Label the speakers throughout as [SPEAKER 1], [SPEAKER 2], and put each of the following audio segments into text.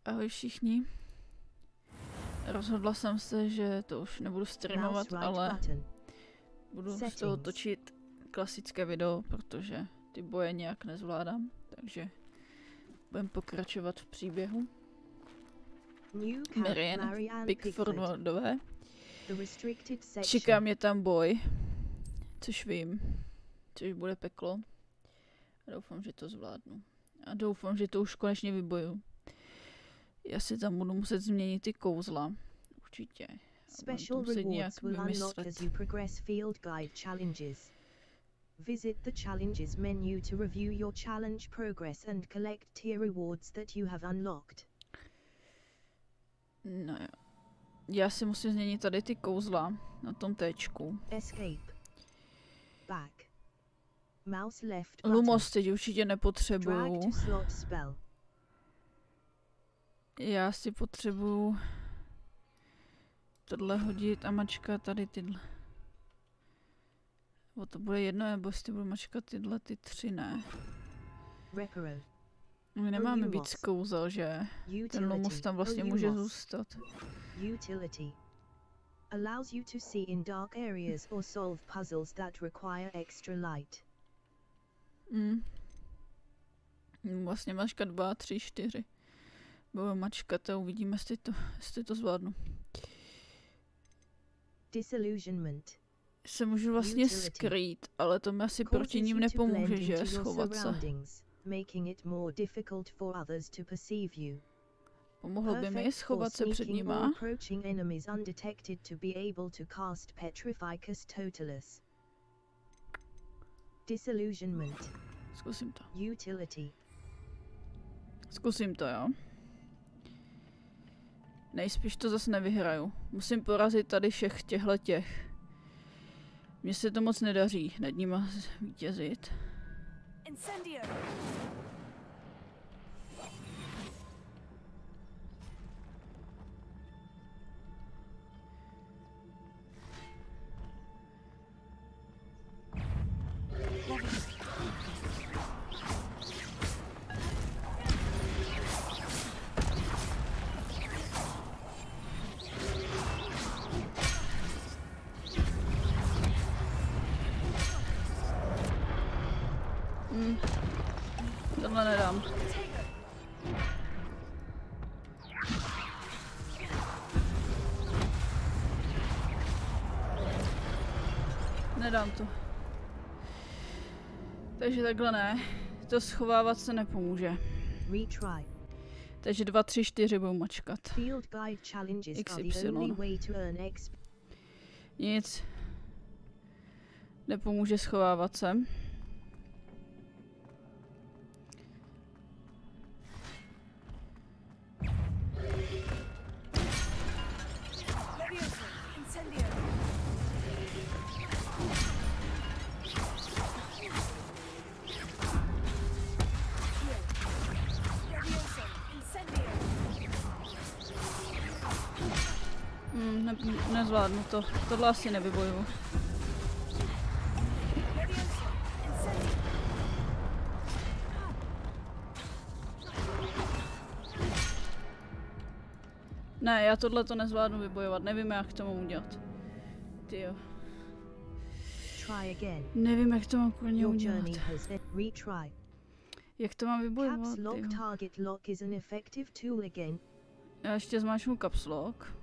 [SPEAKER 1] Ahoj všichni. Rozhodla jsem se, že to už nebudu streamovat, ale budu z toho točit klasické video, protože ty boje nějak nezvládám, takže budeme pokračovat v příběhu. Marianne, Pickfordové. Čeká mě tam boj, což vím, což bude peklo. A doufám, že to zvládnu. A doufám, že to už konečně vyboju. Já si tam budu muset změnit ty kouzla. Určitě.
[SPEAKER 2] Special rewards will unlock as you progress field guide challenges. Visit the challenges menu to review your challenge progress and collect tier rewards that you have unlocked.
[SPEAKER 1] No jo. Já si musím změnit tady ty kouzla na tom téčku.
[SPEAKER 2] Escape. Back. Mouse left.
[SPEAKER 1] Lumos teď určitě nepotřebuju. Já si potřebuju tohle hodit a mačkat tady tyhle. O to bude jedno, nebo jestli budu mačkat tyhle ty tři, ne. My nemáme víc kouzel, že? Ten Lumos tam vlastně může zůstat.
[SPEAKER 2] Utility. Allows you to see in dark areas or solve puzzles that require extra light.
[SPEAKER 1] Vlastně mačkat 2, 3, 4. Budu mačkat a uvidíme, jestli to zvládnu.
[SPEAKER 2] Disillusionment.
[SPEAKER 1] Se můžu vlastně skrýt, ale to mi asi proti ním nepomůže, že? Schovat se. Pomohlo by mi schovat se před nima. Zkusím to. Zkusím to, jo. Nejspíš to zase nevyhraju. Musím porazit tady všech těch. Mně se to moc nedaří nad nima vítězit. Tohle nedám. Nedám to. Takže takhle ne. To schovávat se nepomůže. Takže 2, 3, 4 budu mačkat. XY. Nic. Nepomůže schovávat se. Nezvládnu to. Tohle asi nevybojuju. Ne, já tohle to nezvládnu vybojovat. Nevím, jak to mám udělat. Tyjo. Nevím, jak to mám úplně udělat. Jak to mám vybojovat, tyjo. Já ještě zmáčknu caps lock.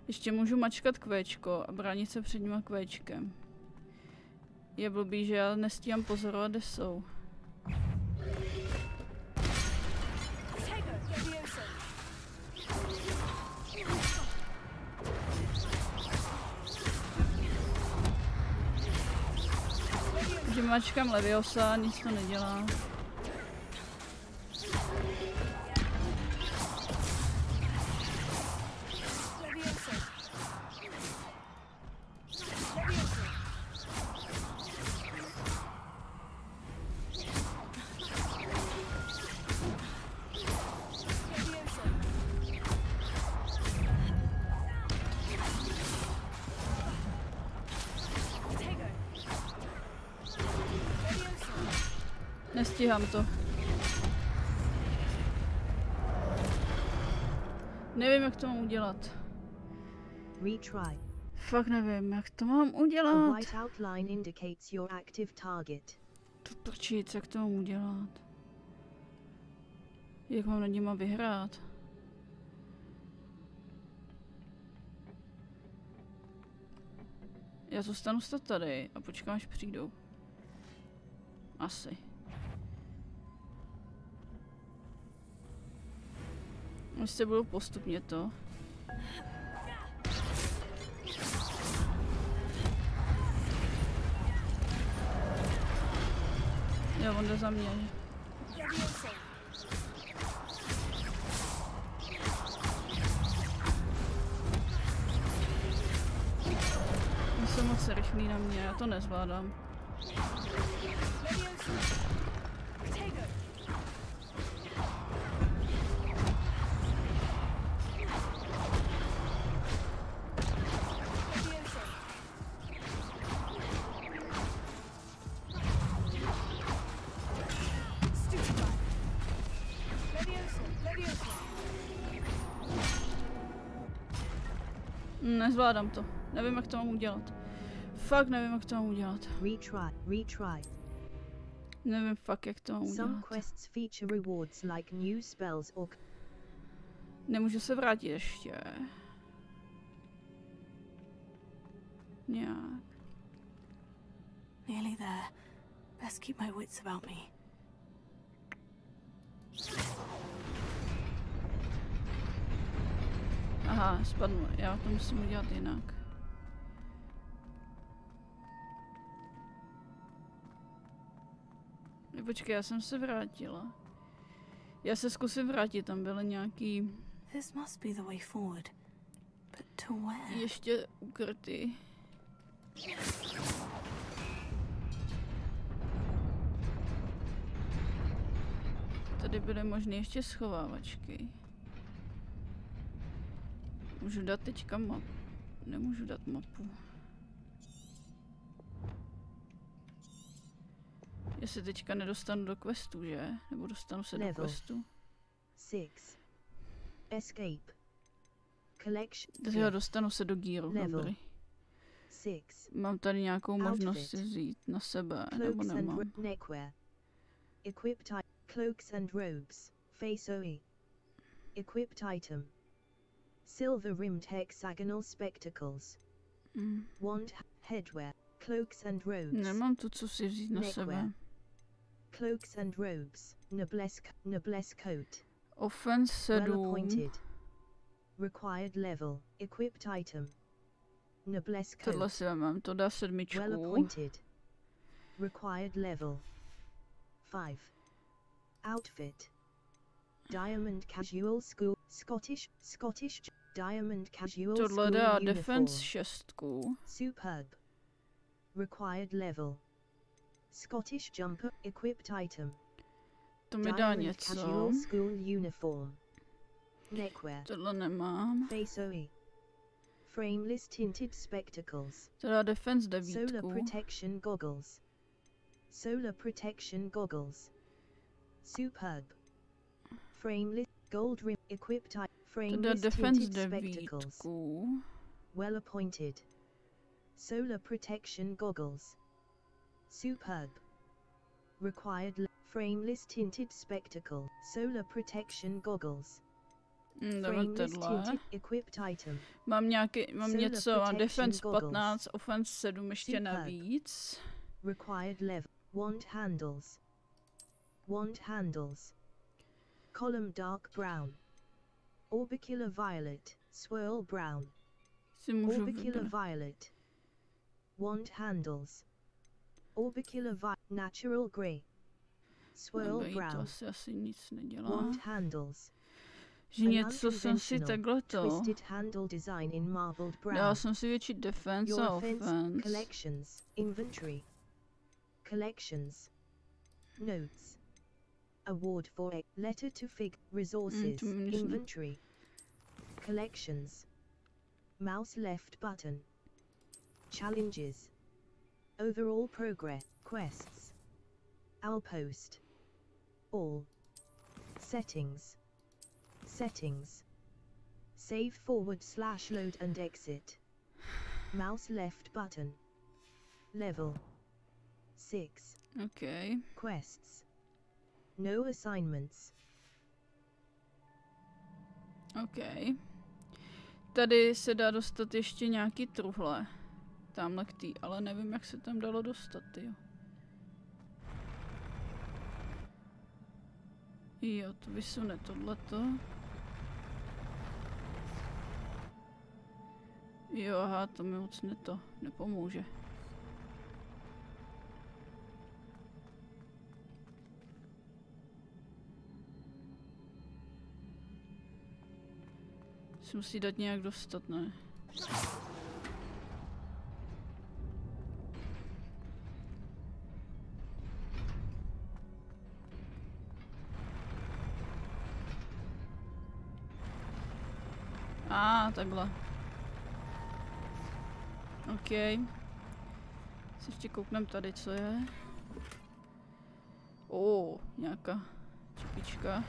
[SPEAKER 1] Ještě můžu mačkat kvéčko a bránit se před nima kvéčkem. Je blbý, že já nestíhám pozorovat, kde jsou. Když mačkám Leviosa, nic to nedělá. Nestíhám to. Nevím, jak to mám udělat.
[SPEAKER 2] Retry.
[SPEAKER 1] Fakt nevím, jak to mám udělat.
[SPEAKER 2] A white outline indicates your active target.
[SPEAKER 1] To prčíc, jak to mám udělat. Jak mám nad nima vyhrát. Já zůstanu stát tady a počkám, až přijdou. Asi. Ještě budou postupně to. Jo, on jde za mě. Jsou moc rychlí na mě, já to nezvládám. Nezvládám to. Nevím, jak to mám udělat. Fakt nevím, jak to mám udělat.
[SPEAKER 2] Retry.
[SPEAKER 1] Nevím fakt, jak to mám udělat.
[SPEAKER 2] Some quests feature rewards like new spells or...
[SPEAKER 1] Nemůžu se vrátit ještě. Nějak.
[SPEAKER 3] Nearly there. Best keep my wits about me.
[SPEAKER 1] Aha, spadnu. Já to musím udělat jinak. Počkej, já jsem se vrátila. Já se zkusím vrátit, tam byly nějaký...
[SPEAKER 3] This must be the way forward. But to where?
[SPEAKER 1] Ještě ukryty. Tady byly možné ještě schovávačky. Můžu dát teďka map. Nemůžu dát mapu. Já se teďka nedostanu do questu, že? Nebo dostanu se do questu?
[SPEAKER 2] 6. Escape. Collection.
[SPEAKER 1] Takže dostanu se do gíru, dobrý.
[SPEAKER 2] 6.
[SPEAKER 1] Mám tady nějakou možnost si vzít na sebe, nebo nemám?
[SPEAKER 2] Equipped cloaks and robes. Face OE. Equipped item. Silver rimmed hexagonal spectacles. Wand headwear. Cloaks and robes.
[SPEAKER 1] Nemám tu, co si vzít na sebe.
[SPEAKER 2] Cloaks and robes. Noblesse coat.
[SPEAKER 1] Offense 7.
[SPEAKER 2] Required level. Equipped item. Noblesse coat.
[SPEAKER 1] Tohle si mám, to dá 7.
[SPEAKER 2] Well appointed. Required level. 5. Outfit. Diamond casual school. Scottish. Diamond casual school.
[SPEAKER 1] Tohle dá defense 6.
[SPEAKER 2] Superb. Required level. Scottish jumper. Equipped item.
[SPEAKER 1] To mi dá něco.
[SPEAKER 2] Casual school uniform. Neckwear.
[SPEAKER 1] Tohle nemám.
[SPEAKER 2] Face OE. Frameless tinted spectacles.
[SPEAKER 1] To dá defense 9.
[SPEAKER 2] Solar protection goggles. Solar protection goggles. Superb. Frameless gold rim equipped frameless tinted spectacles. Well appointed. Solar protection goggles. Superb. Required frameless tinted spectacle. Solar protection goggles. Frameless tinted equipped item.
[SPEAKER 1] Mám něco a defense 15, offense 7 ještě navíc.
[SPEAKER 2] Required level. Wand handles. Wand handles. Column dark brown. Orbicular violet. Swirl brown. Orbicular violet. Wand handles. Orbicular natural grey. Swirl brown.
[SPEAKER 1] To asi nic nedělá.
[SPEAKER 2] Wand handles.
[SPEAKER 1] Že něco jsem si takhle to.
[SPEAKER 2] Twisted handle design in marbled brown.
[SPEAKER 1] Dal jsem si větší defense a offense.
[SPEAKER 2] Collections. Inventory. Collections. Notes. Award for a letter to fig. Resources. Inventory. Collections. Mouse left button. Challenges. Overall progress. Quests. Outpost. All. Settings. Settings. Save /load and exit. Mouse left button. Level 6.
[SPEAKER 1] OK.
[SPEAKER 2] Quests. No assignments.
[SPEAKER 1] OK. Tady se dá dostat ještě nějaký truhle. Tamhle k tý, ale nevím, jak se tam dalo dostat, jo. Jo, to vysune tohleto. Jo, aha, to mi moc nepomůže. Se musí dát nějak dostat, ne? Takhle. OK. Si ještě kouknem tady, co je. Nějaká čepička.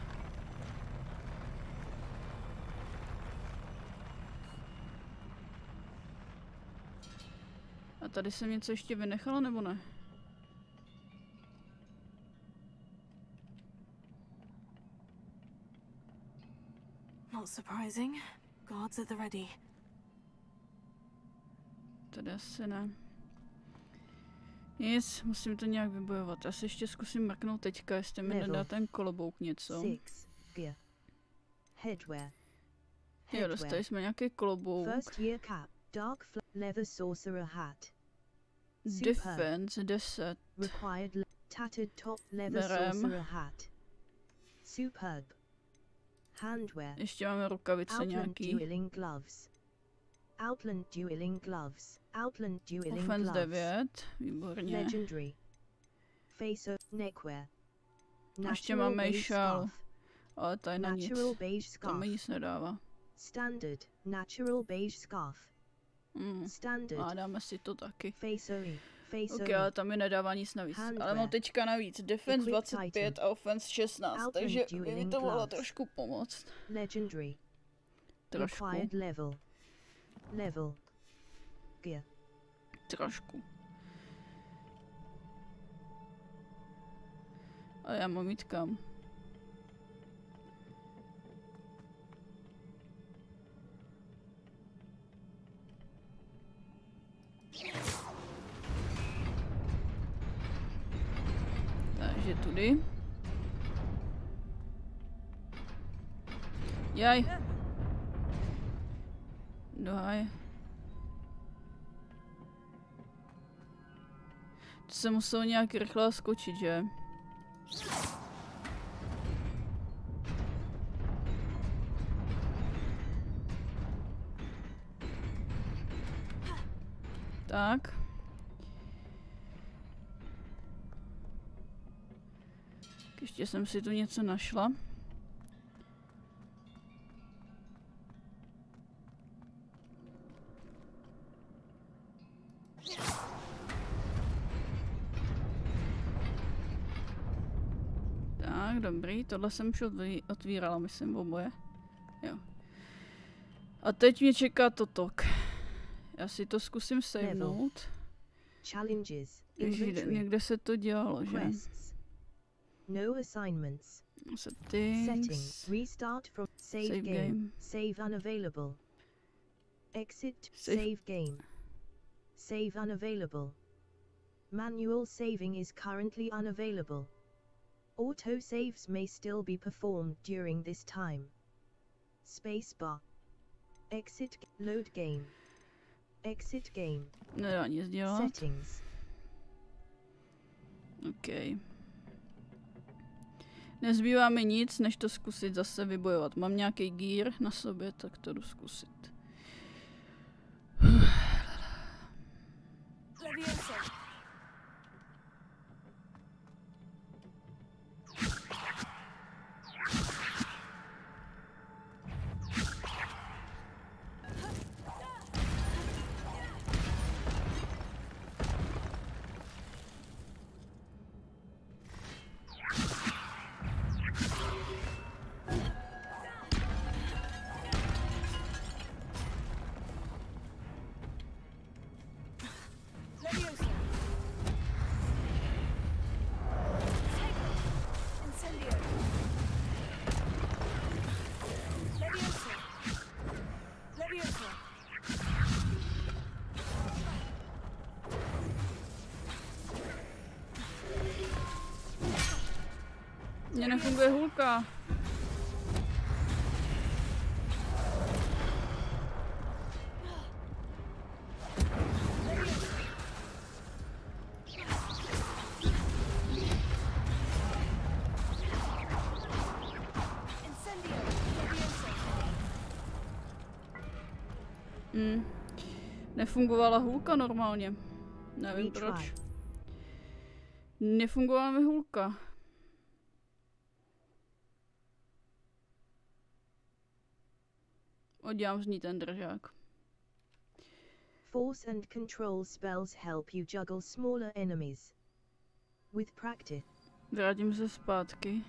[SPEAKER 1] A tady jsem něco ještě vynechala, nebo ne?
[SPEAKER 3] Not surprising. Guards at the ready.
[SPEAKER 1] Tady asi ne. Nic, musím to nějak vybojovat. Já se ještě zkusím mrknout teďka, jestli mi nedá ten kolobouk něco. Jo, dostali jsme nějaký klobouk. Defense 10. Berem. Ještě máme rukavice nějaký.
[SPEAKER 2] Outland dueling gloves. Outland dueling
[SPEAKER 1] Offense
[SPEAKER 2] gloves.
[SPEAKER 1] 9, výborně.
[SPEAKER 2] Legendary. Face of neckwear.
[SPEAKER 1] Ještě máme i šál, ale tady na nic. To mi nic nedává.
[SPEAKER 2] Standard. Natural beige scarf. Standard.
[SPEAKER 1] A dáme si to taky.
[SPEAKER 2] Facery.
[SPEAKER 1] Ok, ale tam mi nedává nic navíc. Ale mám teďka navíc. Defense 25 a offense 16, takže by mi to mohlo trošku pomoct.
[SPEAKER 2] Legendary.
[SPEAKER 1] Trošku.
[SPEAKER 2] Level. Gear.
[SPEAKER 1] Trošku. A já mám jít kam? Takže tudy. Jaj. Dohaj. To se muselo nějak rychle skočit, že? Tak. Ještě jsem si tu něco našla. Tak, dobrý, tohle jsem už otvírala, myslím, oboje. Jo. A teď mě čeká totok. Já si to zkusím savenout. Ježiš, někde se to dělalo, že?
[SPEAKER 2] No assignments.
[SPEAKER 1] Settings.
[SPEAKER 2] Restart from save game. Save unavailable. Exit save game. Save unavailable. Manual saving is currently unavailable. Auto saves may still be performed during this time. Spacebar. Exit load game. Exit game.
[SPEAKER 1] Nedá nic dělat.
[SPEAKER 2] Settings.
[SPEAKER 1] OK. Nezbývá mi nic, než to zkusit zase vybojovat. Mám nějaký gear na sobě, tak to jdu zkusit. Mně nefunguje hůlka. Nefungovala hůlka normálně. Nevím proč. Nefungovala mi hůlka. Oddělám z ní ten držák.
[SPEAKER 2] Force and control spells help you juggle smaller enemies. With practice.
[SPEAKER 1] Vrátím se zpátky.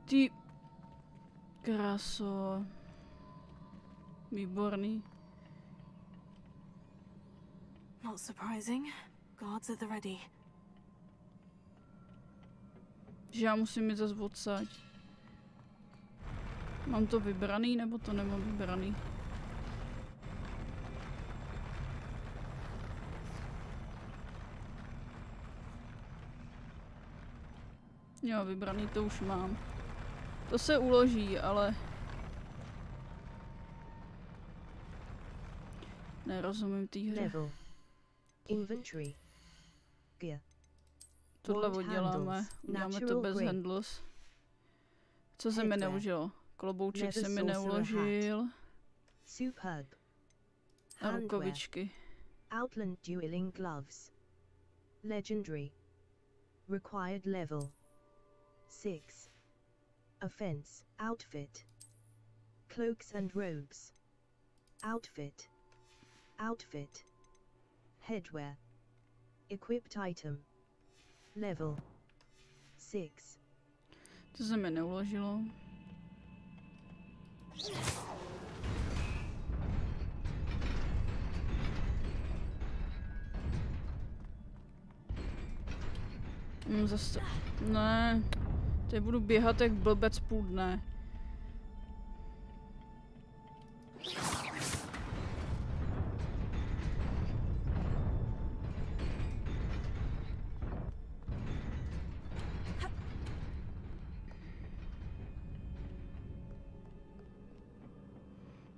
[SPEAKER 1] Ty kráso. Výborný.
[SPEAKER 3] Not surprising. Guards at the ready.
[SPEAKER 1] Že já musím jít zase odsaď. Mám to vybraný, nebo to nemám vybraný? Jo, vybraný to už mám. To se uloží, ale... Nerozumím té hře.
[SPEAKER 2] Inventory. Gear.
[SPEAKER 1] Tohle odděláme. Uděláme to bez handles. Co se mi neužilo? Klobouček se mi neuložil.
[SPEAKER 2] Superb.
[SPEAKER 1] A rukavičky.
[SPEAKER 2] Outland dueling gloves. Legendary. Required level 6. Offense. Outfit. Cloaks and robes. Outfit. Outfit. Headwear. Equipped item. Level 6.
[SPEAKER 1] To se mi neuložilo. Zase... Ne. Teď budu běhat jak blbec půl dne.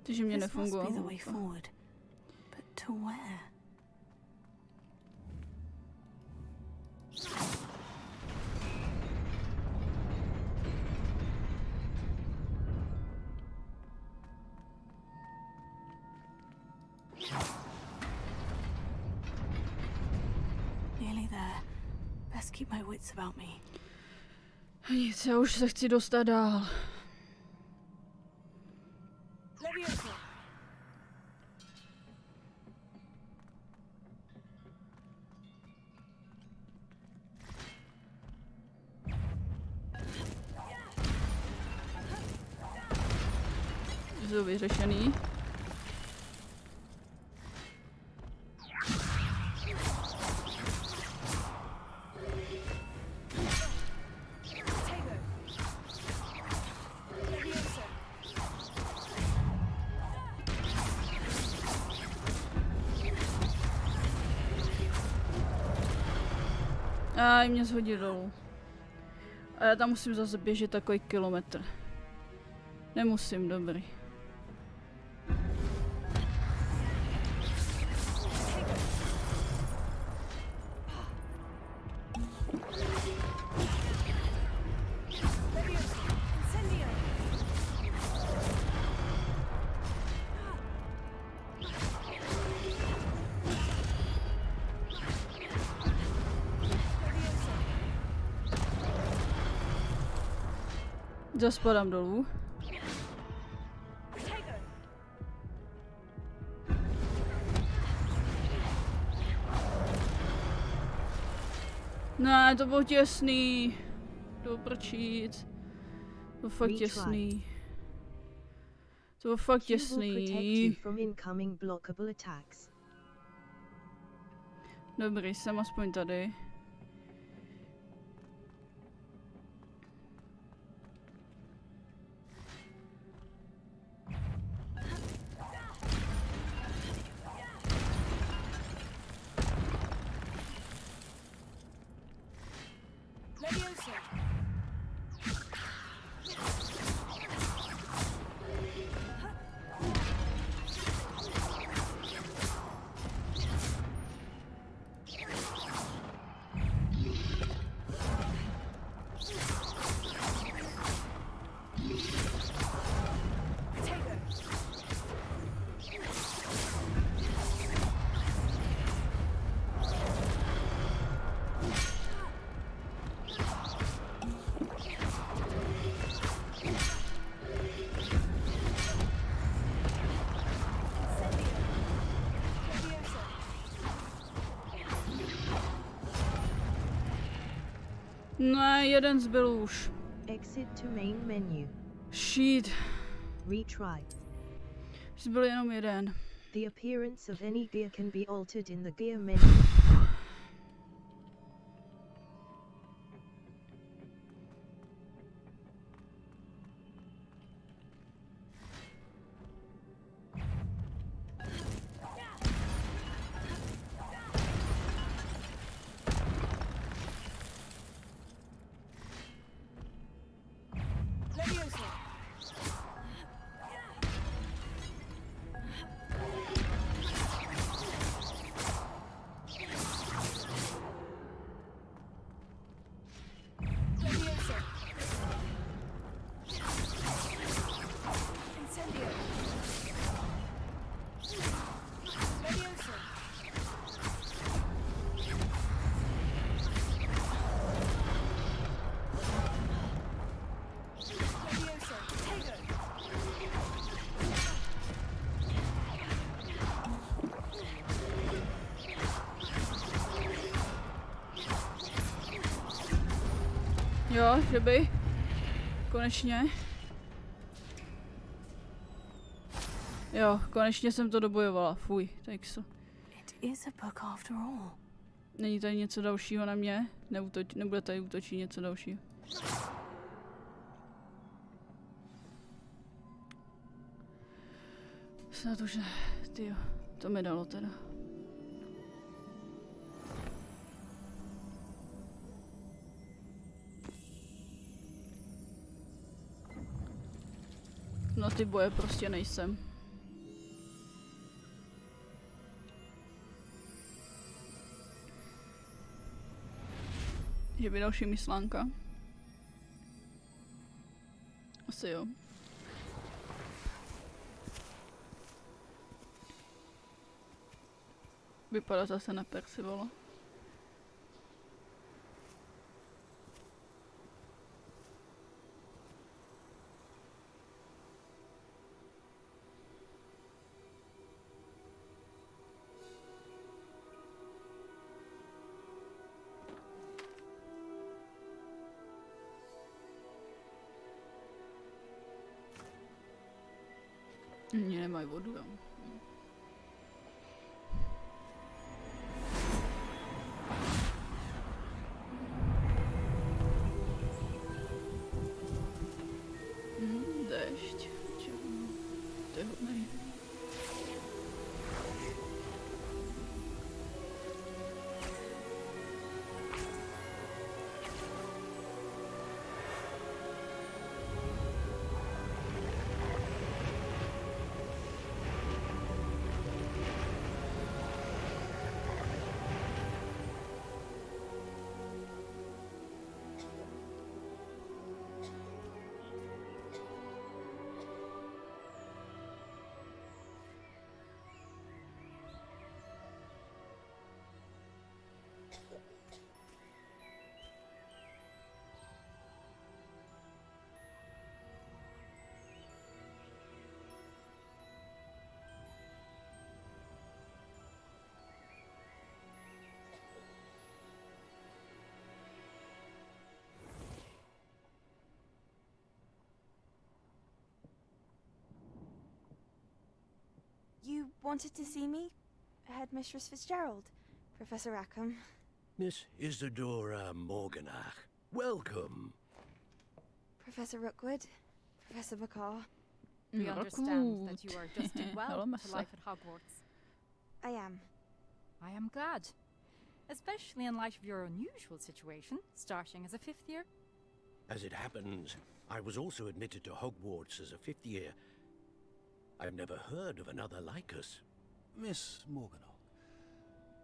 [SPEAKER 1] Takže mě nefungovalo.
[SPEAKER 3] Nearly there. Best keep my wits about me.
[SPEAKER 1] Nic, já už se chci dostat dál. Jsou vyřešený. A mě shodí dolů. A já tam musím zase běžet takový kilometr. Nemusím, dobrý. Zas padám dolů. Ne, to bylo těsný. To prčít. To bylo fakt těsný. To bylo fakt těsný. Dobrý, jsem aspoň tady. No, jeden zbyl už.
[SPEAKER 2] Exit to main menu.
[SPEAKER 1] Shit.
[SPEAKER 2] Retry.
[SPEAKER 1] Zbyl jenom jeden.
[SPEAKER 2] The appearance of any gear can be altered in the gear menu.
[SPEAKER 1] Jo, že by. Konečně. Jo, konečně jsem to dobojovala. Fuj, tak so. Není tady něco dalšího na mě? Nebude tady útočit něco dalšího. Snad už ne. Tyjo, to mi dalo teda. Na ty boje prostě nejsem. Že by další myslánka. Asi jo. Vypadá zase na Percivala. Oni nemají vodu, jo. Déšť. To je hodnej.
[SPEAKER 4] You wanted to see me? Headmistress Fitzgerald, Professor Rackham.
[SPEAKER 5] Miss Isadora Morganach, welcome.
[SPEAKER 4] Professor Rookwood, Professor Bakar.
[SPEAKER 6] We understand that you are adjusting well to life at Hogwarts.
[SPEAKER 4] I am.
[SPEAKER 6] I am glad. Especially in light of your unusual situation, starting as a 5th year.
[SPEAKER 5] As it happens, I was also admitted to Hogwarts as a 5th year. I've never heard of another like us.
[SPEAKER 7] Miss Morganock,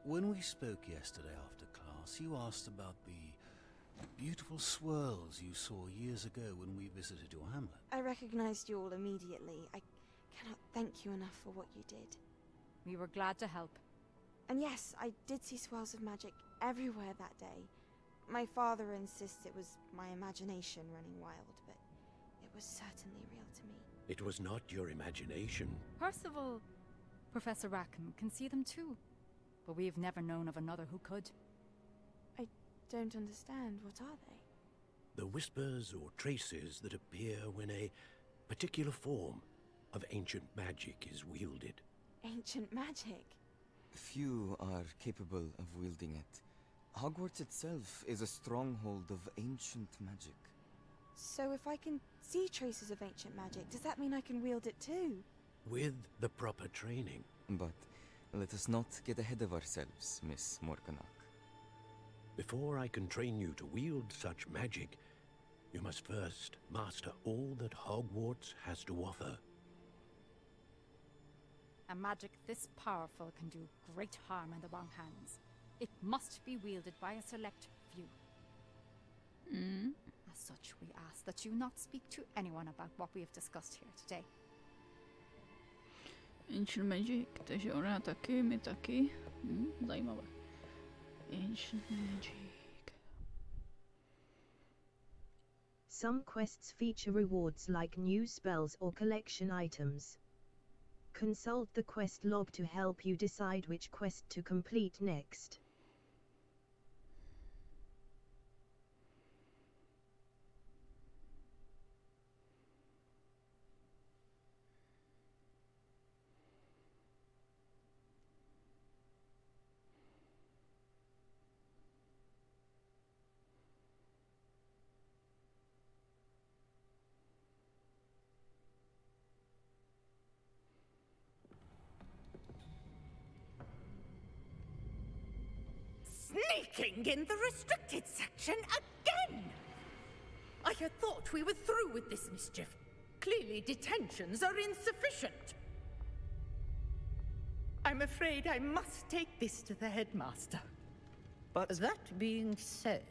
[SPEAKER 7] when we spoke yesterday after class, you asked about the beautiful swirls you saw years ago when we visited your hamlet.
[SPEAKER 4] I recognized you all immediately. I cannot thank you enough for what you did.
[SPEAKER 6] We were glad to help.
[SPEAKER 4] And yes, I did see swirls of magic everywhere that day. My father insists it was my imagination running wild, but it was certainly real to me.
[SPEAKER 5] It was not your imagination.
[SPEAKER 6] Percival, Professor Rackham can see them too. But we've never known of another who could.
[SPEAKER 4] I don't understand. What are they?
[SPEAKER 5] The whispers or traces that appear when a particular form of ancient magic is wielded.
[SPEAKER 4] Ancient magic?
[SPEAKER 8] Few are capable of wielding it. Hogwarts itself is a stronghold of ancient magic.
[SPEAKER 4] So if I can see traces of ancient magic, does that mean I can wield it too?
[SPEAKER 5] With the proper training.
[SPEAKER 8] But let us not get ahead of ourselves, Miss Morganock.
[SPEAKER 5] Before I can train you to wield such magic, you must first master all that Hogwarts has to offer.
[SPEAKER 6] A magic this powerful can do great harm in the wrong hands. It must be wielded by a select few. As such, we ask that you not speak to anyone about what we have discussed here today.
[SPEAKER 1] Ancient Magic, takže ona taky, my taky. Zajímavé. Ancient Magic.
[SPEAKER 2] Some quests feature rewards like new spells or collection items. Consult the quest log to help you decide which quest to complete next.
[SPEAKER 9] Sneaking in the restricted section again! I had thought we were through with this mischief. Clearly detentions are insufficient. I'm afraid I must take this to the headmaster. But that being said,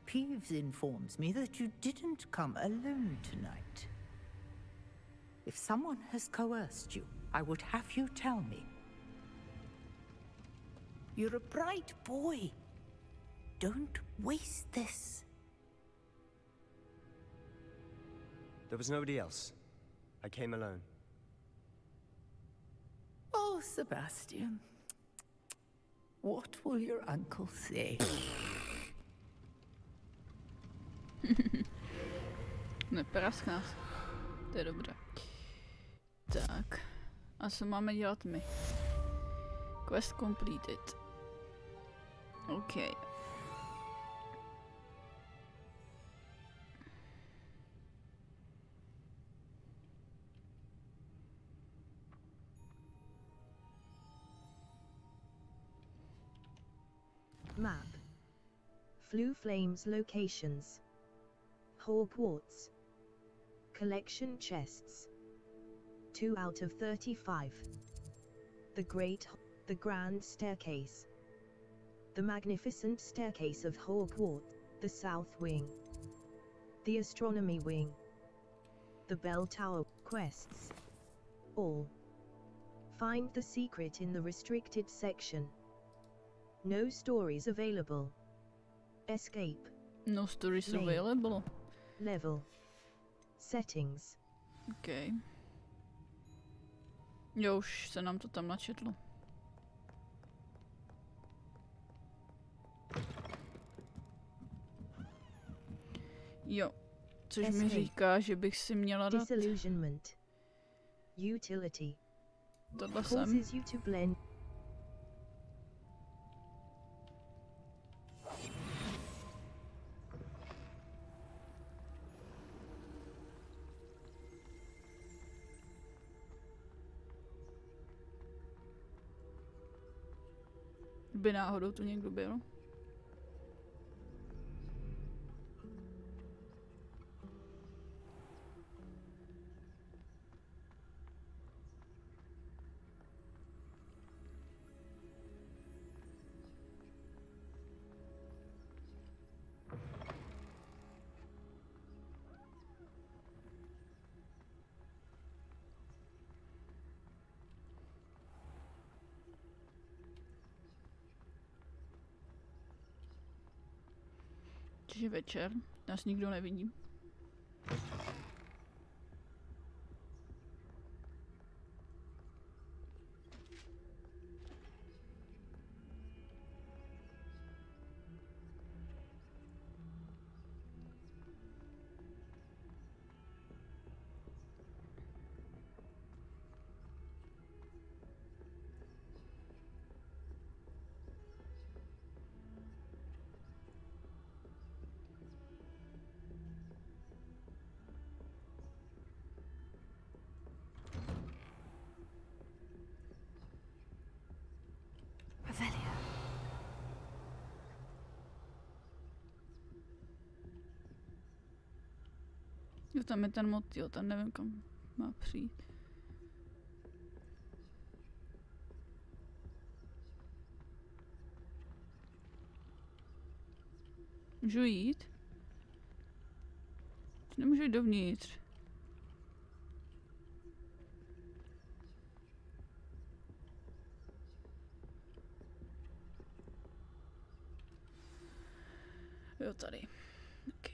[SPEAKER 9] Peeves informs me that you didn't come alone tonight. If someone has coerced you, I would have you tell me. You're a bright boy. Don't waste this.
[SPEAKER 10] There was nobody else. I came alone.
[SPEAKER 9] Oh, Sebastian. What will your uncle say?
[SPEAKER 1] Nepraskná se. To je dobré. Tak. A co máme dělat my? Quest completed. OK.
[SPEAKER 2] Map. Flue Flames locations. Hogwarts. Collection chests. 2 out of 35. The Grand Staircase. The Magnificent Staircase of Hogwarts. The South Wing. The Astronomy Wing. The Bell Tower. Quests. All. Find the secret in the restricted section. No stories available. Escape.
[SPEAKER 1] No stories
[SPEAKER 2] Name.
[SPEAKER 1] available.
[SPEAKER 2] Level. Settings.
[SPEAKER 1] OK. Jo, už se nám to tam načetlo. Jo, což mi říká, že bych si měla dát
[SPEAKER 2] Disillusionment. Utility.
[SPEAKER 1] tohle sem.
[SPEAKER 2] Causes you to blend.
[SPEAKER 1] Kdyby náhodou tu někdo byl. Čiže večer, nás nikdo nevidí. Jo, tam je ten motýl, tam nevím, kam má přijít. Můžu jít? Nemůžu jít dovnitř. Jo, tady. Okay.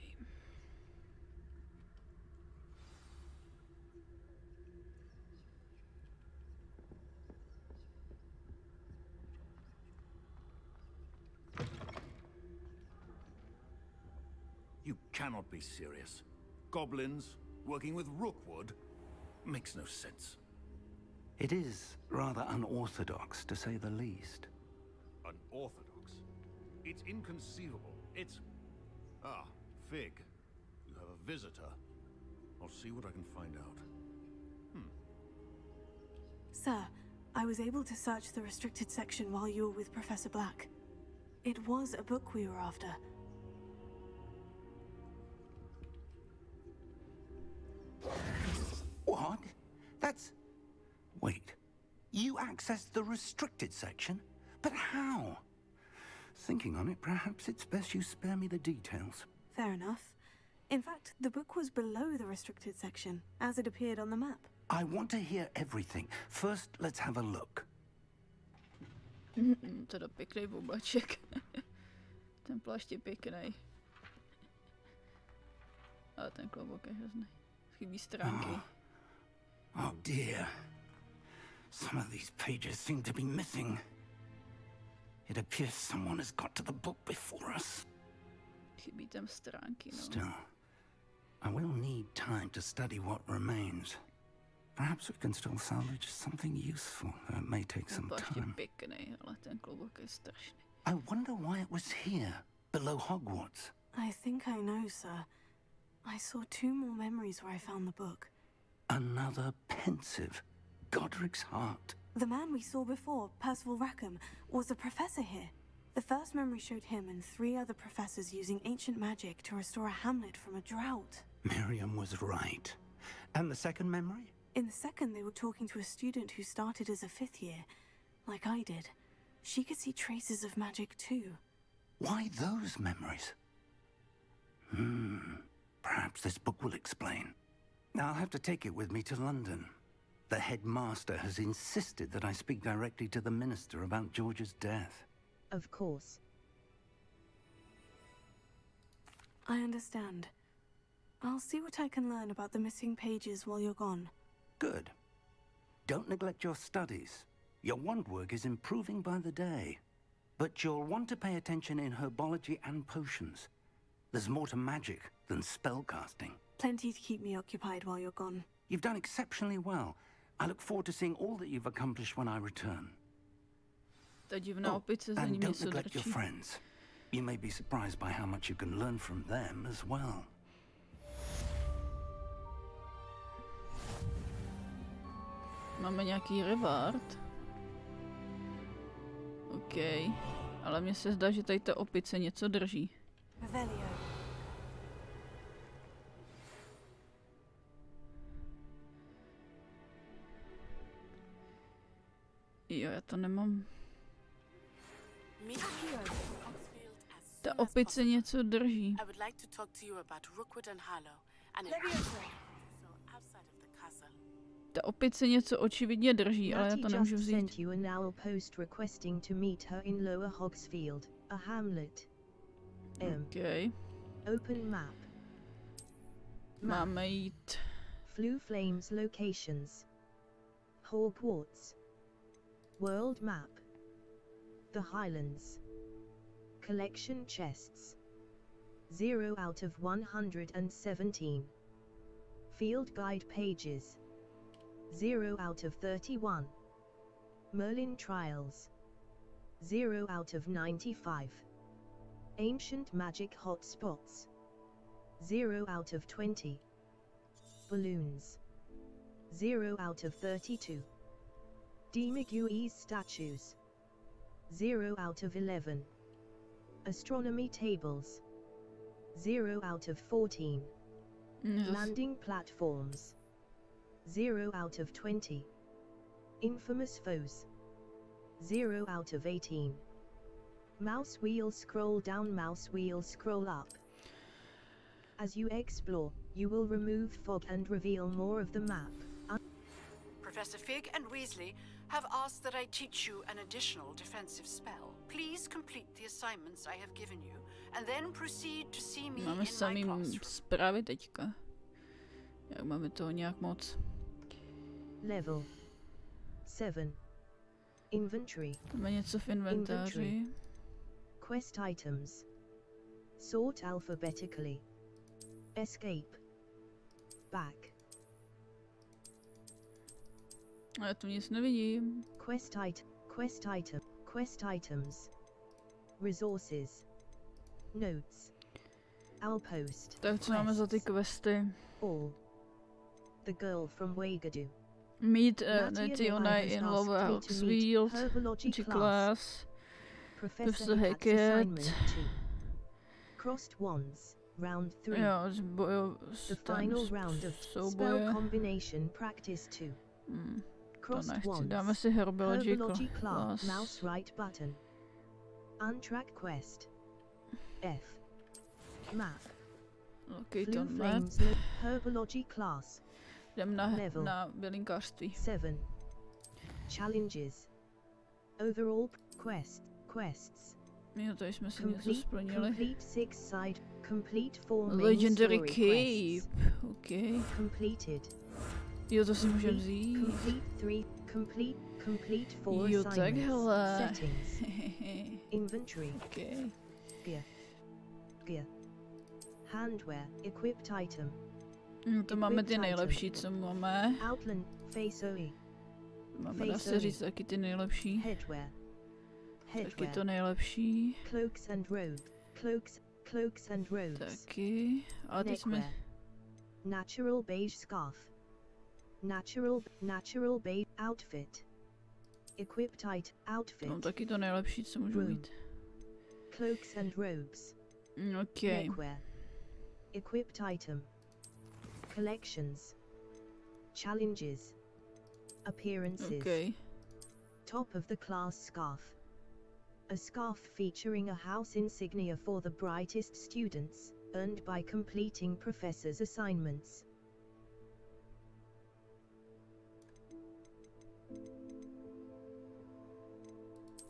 [SPEAKER 5] You cannot be serious. Goblins working with Rookwood makes no sense.
[SPEAKER 7] It is rather unorthodox, to say the least.
[SPEAKER 5] Unorthodox? It's inconceivable. It's... Ah, Fig. You have a visitor. I'll see what I can find out.
[SPEAKER 3] Sir, I was able to search the restricted section while you were with Professor Black. It was a book we were after.
[SPEAKER 7] What? That's... Wait. You accessed the restricted section? But how? Thinking on it, perhaps it's best you spare me the details.
[SPEAKER 3] Fair enough. In fact, the book was below the restricted section, as it appeared on the map.
[SPEAKER 7] I want to hear everything. First, let's have a look.
[SPEAKER 1] Teda pěkný oblaček. Ten plášť je pěkný. Ale ten klobouk je hrozný. Chybí stránky.
[SPEAKER 7] Oh dear. Some of these pages seem to be missing. It appears someone has got to the book before us.
[SPEAKER 1] Chybí tam stránky, no.
[SPEAKER 7] Still, I will need time to study what remains. Perhaps we can still salvage something useful, though it may take some time.
[SPEAKER 1] Pěkný, ale ten klobouk je strašný.
[SPEAKER 7] I wonder why it was here, below Hogwarts.
[SPEAKER 3] I think I know, sir. I saw 2 more memories where I found the book.
[SPEAKER 7] Another pensive. Godric's heart.
[SPEAKER 3] The man we saw before, Percival Rackham, was a professor here. The first memory showed him and 3 other professors using ancient magic to restore a hamlet from a drought.
[SPEAKER 7] Miriam was right. And the second memory?
[SPEAKER 3] In the second, they were talking to a student who started as a 5th year, like I did. She could see traces of magic too.
[SPEAKER 7] Why those memories? Perhaps this book will explain. I'll have to take it with me to London. The headmaster has insisted that I speak directly to the minister about George's death.
[SPEAKER 2] Of course.
[SPEAKER 3] I understand. I'll see what I can learn about the missing pages while you're gone.
[SPEAKER 7] Good. Don't neglect your studies. Your wand work is improving by the day. But you'll want to pay attention in herbology and potions. There's more to magic than spellcasting.
[SPEAKER 3] Plenty to keep me occupied while you're gone.
[SPEAKER 7] You've done exceptionally well. I look forward to seeing all that you've accomplished when I return. And don't neglect your friends. You may be surprised by how much you can learn from them as well.
[SPEAKER 1] Máme nějaký reward. OK. OK. Ale mně se zdá, že tady ta opice něco drží. Jo, já to nemám. Ta opice něco drží. Ta opice něco očividně drží, ale já to nemůžu vzít. Okay.
[SPEAKER 2] Open map.
[SPEAKER 1] Máme jít.
[SPEAKER 2] Flue Flames locations. Hogwarts. World map. The Highlands. Collection chests. 0 out of 117. Field guide pages. 0 out of 31. Merlin trials. 0 out of 95. Ancient magic hotspots. 0 out of 20. Balloons. 0 out of 32. Demiguise statues. 0 out of 11. Astronomy tables. 0 out of 14. Landing platforms. 0 out of 20. Infamous foes. 0 out of 18. Mouse wheel scroll down, mouse wheel scroll up. As you explore, you will remove fog and reveal more of the map.
[SPEAKER 11] Professor Fig and Weasley have asked that I teach you an additional defensive spell. Please complete the assignments I have given you, and then proceed to see me in my classroom.
[SPEAKER 1] Zprávy teďka. Jak máme toho nějak moc.
[SPEAKER 2] Level 7. Inventory.
[SPEAKER 1] Máme něco v inventáři.
[SPEAKER 2] Quest items. Sort alphabetically. Escape. Back.
[SPEAKER 1] A já tu nic nevidím.
[SPEAKER 2] Quest items. Resources. Notes. Outpost.
[SPEAKER 1] Tak co máme za ty questy?
[SPEAKER 2] All. The girl from Wagadu.
[SPEAKER 1] Meet Nationai in Hogwarts Legacy class. Professor Hackett.
[SPEAKER 2] Crossed wands. Round 3.
[SPEAKER 1] Jo,
[SPEAKER 2] the final round of spell combination practice 2.
[SPEAKER 1] To nechci, dáme si Herbology class.
[SPEAKER 2] Mouse right button. Untrack quest. F. Map.
[SPEAKER 1] Locator map.
[SPEAKER 2] Herbology class.
[SPEAKER 1] Jdem na bylinkářství.
[SPEAKER 2] 7. Challenges. Overall quests.
[SPEAKER 1] Jo, tady jsme si něco splnili.
[SPEAKER 2] Complete 6 side. Complete 4
[SPEAKER 1] Legendary Cape. OK.
[SPEAKER 2] Completed.
[SPEAKER 1] Jo, to si můžeme vzít.
[SPEAKER 2] Complete 4
[SPEAKER 1] jo, takhle.
[SPEAKER 2] Settings. Inventory.
[SPEAKER 1] Okay.
[SPEAKER 2] Gear. Handwear. Equipped item.
[SPEAKER 1] To máme ty nejlepší, co máme.
[SPEAKER 2] Outland. Face OE.
[SPEAKER 1] Máme, dá se říct, taky ty nejlepší.
[SPEAKER 2] Headwear.
[SPEAKER 1] Taky to nejlepší.
[SPEAKER 2] Cloaks and robes.
[SPEAKER 1] Taky. Ale teď jsme...
[SPEAKER 2] Natural beige scarf. Natural beige outfit. Equipped outfit.
[SPEAKER 1] No, taky to nejlepší, co můžu mít.
[SPEAKER 2] Cloaks and robes.
[SPEAKER 1] Okay.
[SPEAKER 2] Neckwear. Equipped item. Collections. Challenges. Appearances.
[SPEAKER 1] Okay.
[SPEAKER 2] Top of the class scarf. A scarf featuring a house insignia for the brightest students, earned by completing professor's assignments.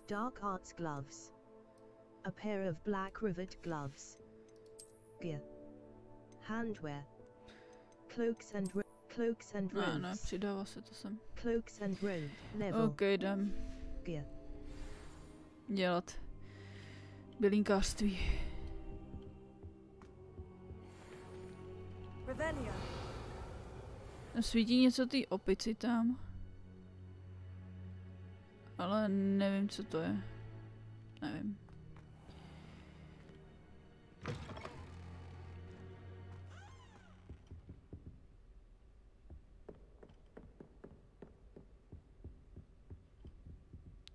[SPEAKER 2] Dark arts gloves. A pair of black rivet gloves. Gear. Handwear. Cloaks and robes.
[SPEAKER 1] Ne, přidává se to sem.
[SPEAKER 2] Cloaks and robes. Level.
[SPEAKER 1] OK, jdem.
[SPEAKER 2] Gear.
[SPEAKER 1] Dělat bylinkářství. Svítí něco té opici tam. Ale nevím, co to je. Nevím.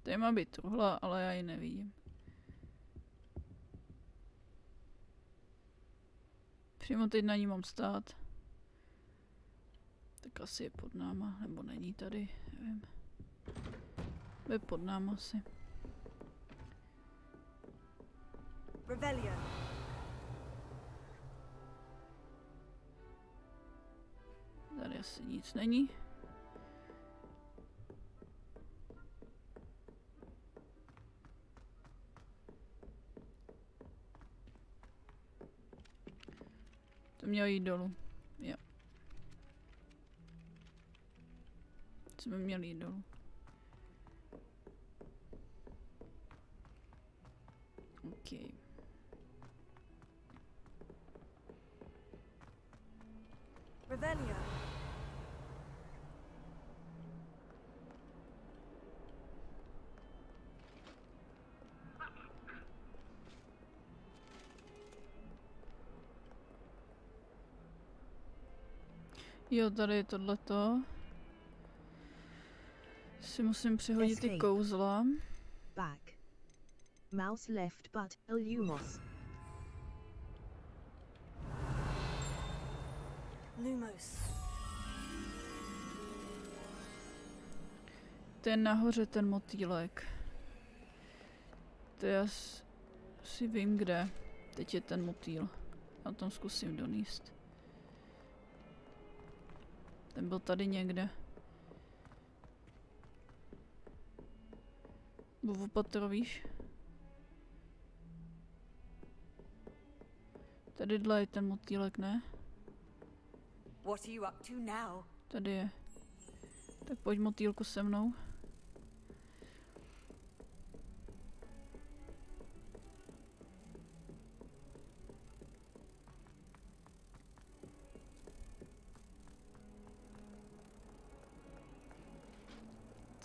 [SPEAKER 1] Tady má být truhla, ale já ji nevidím. Přímo teď na ní mám stát. Tak asi je pod náma, nebo není tady, nevím. Je pod náma asi.
[SPEAKER 3] Revelio.
[SPEAKER 1] Tady asi nic není. To mělo jít dolů. Jo. Jsme měli jít dolů. OK.
[SPEAKER 3] Revelio.
[SPEAKER 1] Jo, tady je tohleto. Si musím přihodit ty kouzla.
[SPEAKER 2] Back. Mouse left but Lumos.
[SPEAKER 3] Lumos.
[SPEAKER 1] Ten nahoře, ten motýlek. To já si vím kde. Teď je ten motýl. Já tam zkusím donést. Ten byl tady někde. Buvopatro, víš? Tadyhle je ten motýlek, ne?
[SPEAKER 3] What are you up to now?
[SPEAKER 1] Tady je. Tak pojď motýlku se mnou.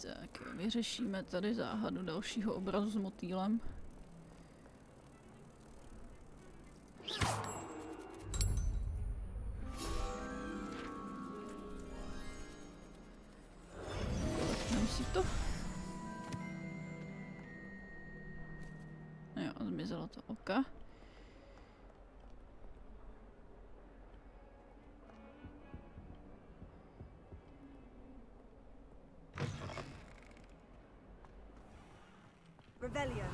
[SPEAKER 1] Tak, vyřešíme tady záhadu dalšího obrazu s motýlem. Kolikneme si to. Jo, zmizelo to oka.
[SPEAKER 3] Revelio.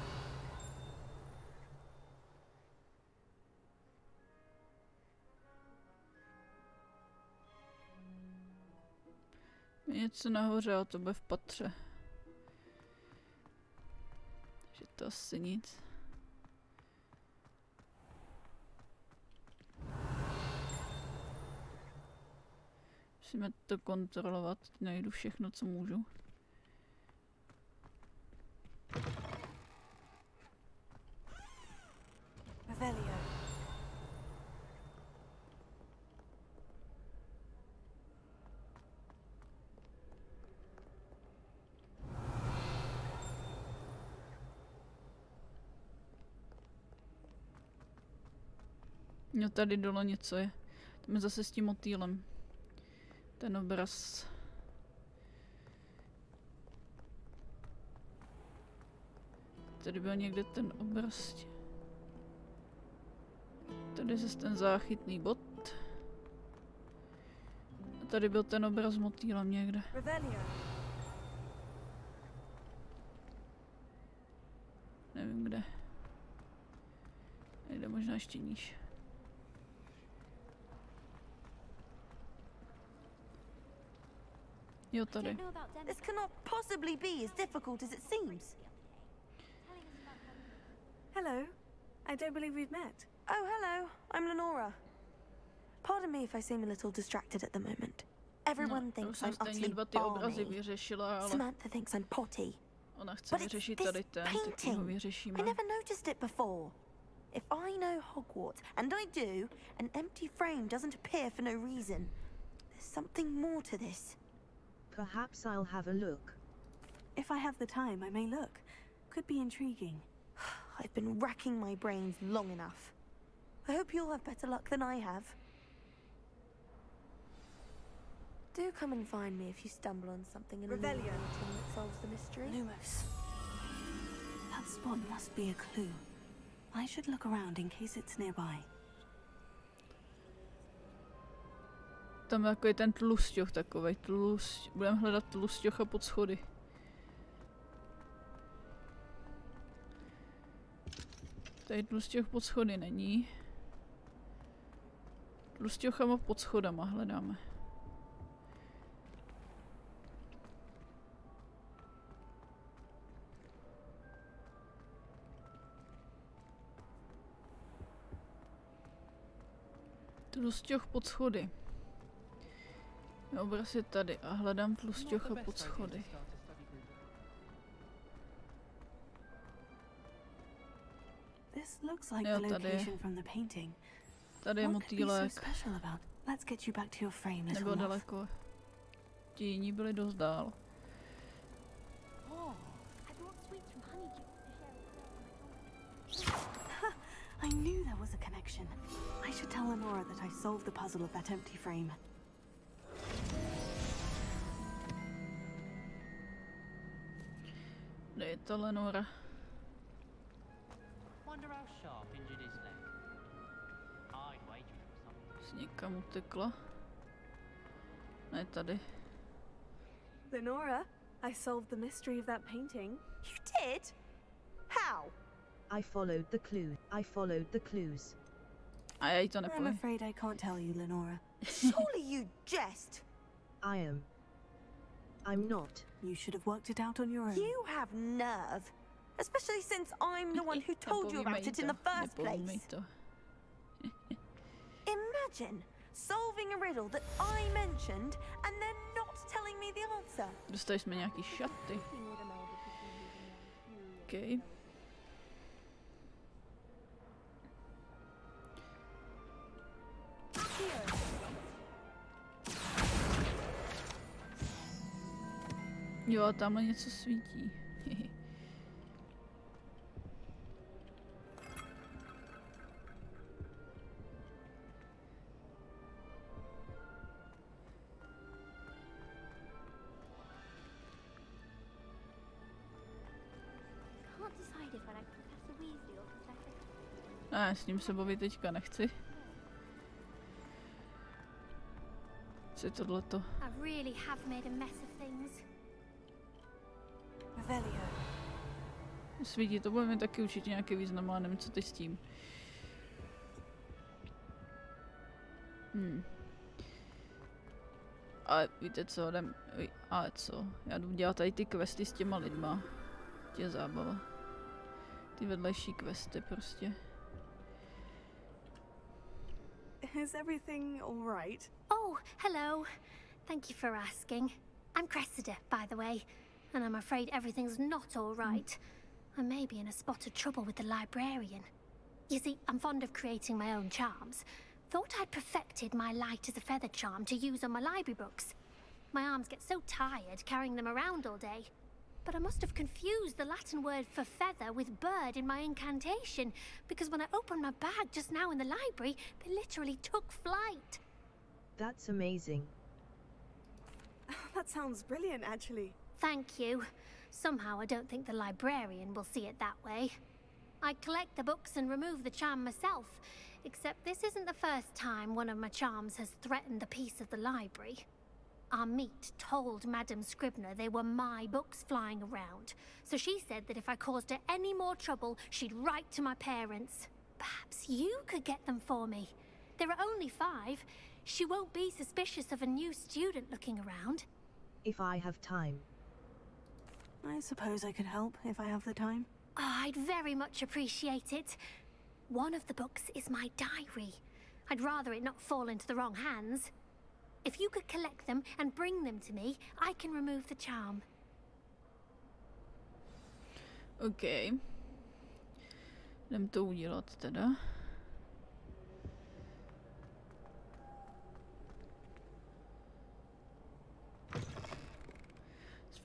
[SPEAKER 1] Něco nahoře, ale to bude v patře. Takže to asi nic. Musíme to kontrolovat, najdu všechno, co můžu.
[SPEAKER 3] Revelio.
[SPEAKER 1] No tady dole něco je. Tam je zase s tím motýlem. Ten obraz. Tady byl někde ten obraz. Tady je zase ten záchytný bod. A tady byl ten obraz s motýlem někde.
[SPEAKER 3] Revelio.
[SPEAKER 1] Nevím kde. Jde možná ještě níž. Jo, tady.
[SPEAKER 12] This cannot possibly be as difficult as it seems.
[SPEAKER 3] Hello. I don't believe we've met.
[SPEAKER 12] Oh, hello. I'm Lenora. Pardon me if I seem a little distracted at the moment. Everyone thinks I'm utterly balmy. Samantha thinks I'm potty.
[SPEAKER 1] Ona chce vyřešit tady ten, tak ho vyřešíme.
[SPEAKER 12] I never noticed it before. If I know Hogwarts, and I do, an empty frame doesn't appear for no reason. There's something more to this.
[SPEAKER 2] Perhaps I'll have a look.
[SPEAKER 3] If I have the time, I may look. Could be intriguing.
[SPEAKER 12] I've been racking my brains long enough. I hope you'll have better luck than I have. Do come and find me if you stumble on something in
[SPEAKER 3] Revelio
[SPEAKER 12] that solves the mystery.
[SPEAKER 3] Lumos. This spot must be a clue. I should look around in case it's nearby.
[SPEAKER 1] Tam je takový ten tlusťoch takovej. Budeme hledat tlusťocha pod schody. Tady tlusťoch pod schody není. Tlusťochama pod schodama hledáme. Tlusťoch pod schody. Obraz je tady a hledám tlusťocha pod schody. Jo, tady je. Tady je motýlek. Nebylo daleko. Ti jiní byli dost dál.
[SPEAKER 3] I knew there was a connection. I should tell Lenora that I solved the puzzle of that empty frame.
[SPEAKER 1] Kde je to Lenora? Jsi někam utekla? Ne, tady.
[SPEAKER 3] Lenora, I solved the mystery of that painting.
[SPEAKER 12] You did? How?
[SPEAKER 2] I followed the clues.
[SPEAKER 1] A já jí to nepovím.
[SPEAKER 3] I'm afraid I can't tell you, Lenora.
[SPEAKER 12] Surely you jest.
[SPEAKER 2] I'm not.
[SPEAKER 3] You should have worked it out on your own.
[SPEAKER 12] You have nerve. Especially since I'm the one who told you about it in the first place. Imagine solving a riddle that I mentioned and then not telling me the answer.
[SPEAKER 1] Dostali jsme nějaký šaty. Okay. Jo, a tamhle něco svítí. Ne, s ním se bavit teďka nechci. Co je tohleto? Svítí, to bude mít taky určitě nějaký význam, ale nevím, co teď s tím. Ale víte co, ale co, já jdu dělat tady ty questy s těma lidma. To je zábava. Ty vedlejší questy prostě.
[SPEAKER 3] Is everything all right?
[SPEAKER 13] Oh, hello. Thank you for asking. I'm Cressida, by the way, and I'm afraid everything's not all right. I may be in a spot of trouble with the librarian. You see, I'm fond of creating my own charms. Thought I'd perfected my light as a feather charm to use on my library books. My arms get so tired carrying them around all day. But I must have confused the Latin word for feather with bird in my incantation, because when I opened my bag just now in the library, they literally took flight.
[SPEAKER 2] That's amazing.
[SPEAKER 3] That sounds brilliant, actually.
[SPEAKER 13] Thank you. Somehow I don't think the librarian will see it that way. I collect the books and remove the charm myself, except this isn't the first time one of my charms has threatened the peace of the library. Our meet told Madame Scribner they were my books flying around, so she said that if I caused her any more trouble, she'd write to my parents. Perhaps you could get them for me. There are only 5. She won't be suspicious of a new student looking around.
[SPEAKER 2] If I have time.
[SPEAKER 3] I suppose I could help if I have the time.
[SPEAKER 13] Oh, I'd very much appreciate it. One of the books is my diary. I'd rather it not fall into the wrong hands. If you could collect them and bring them to me, I can remove the charm.
[SPEAKER 1] OK. Jdem to udělat teda.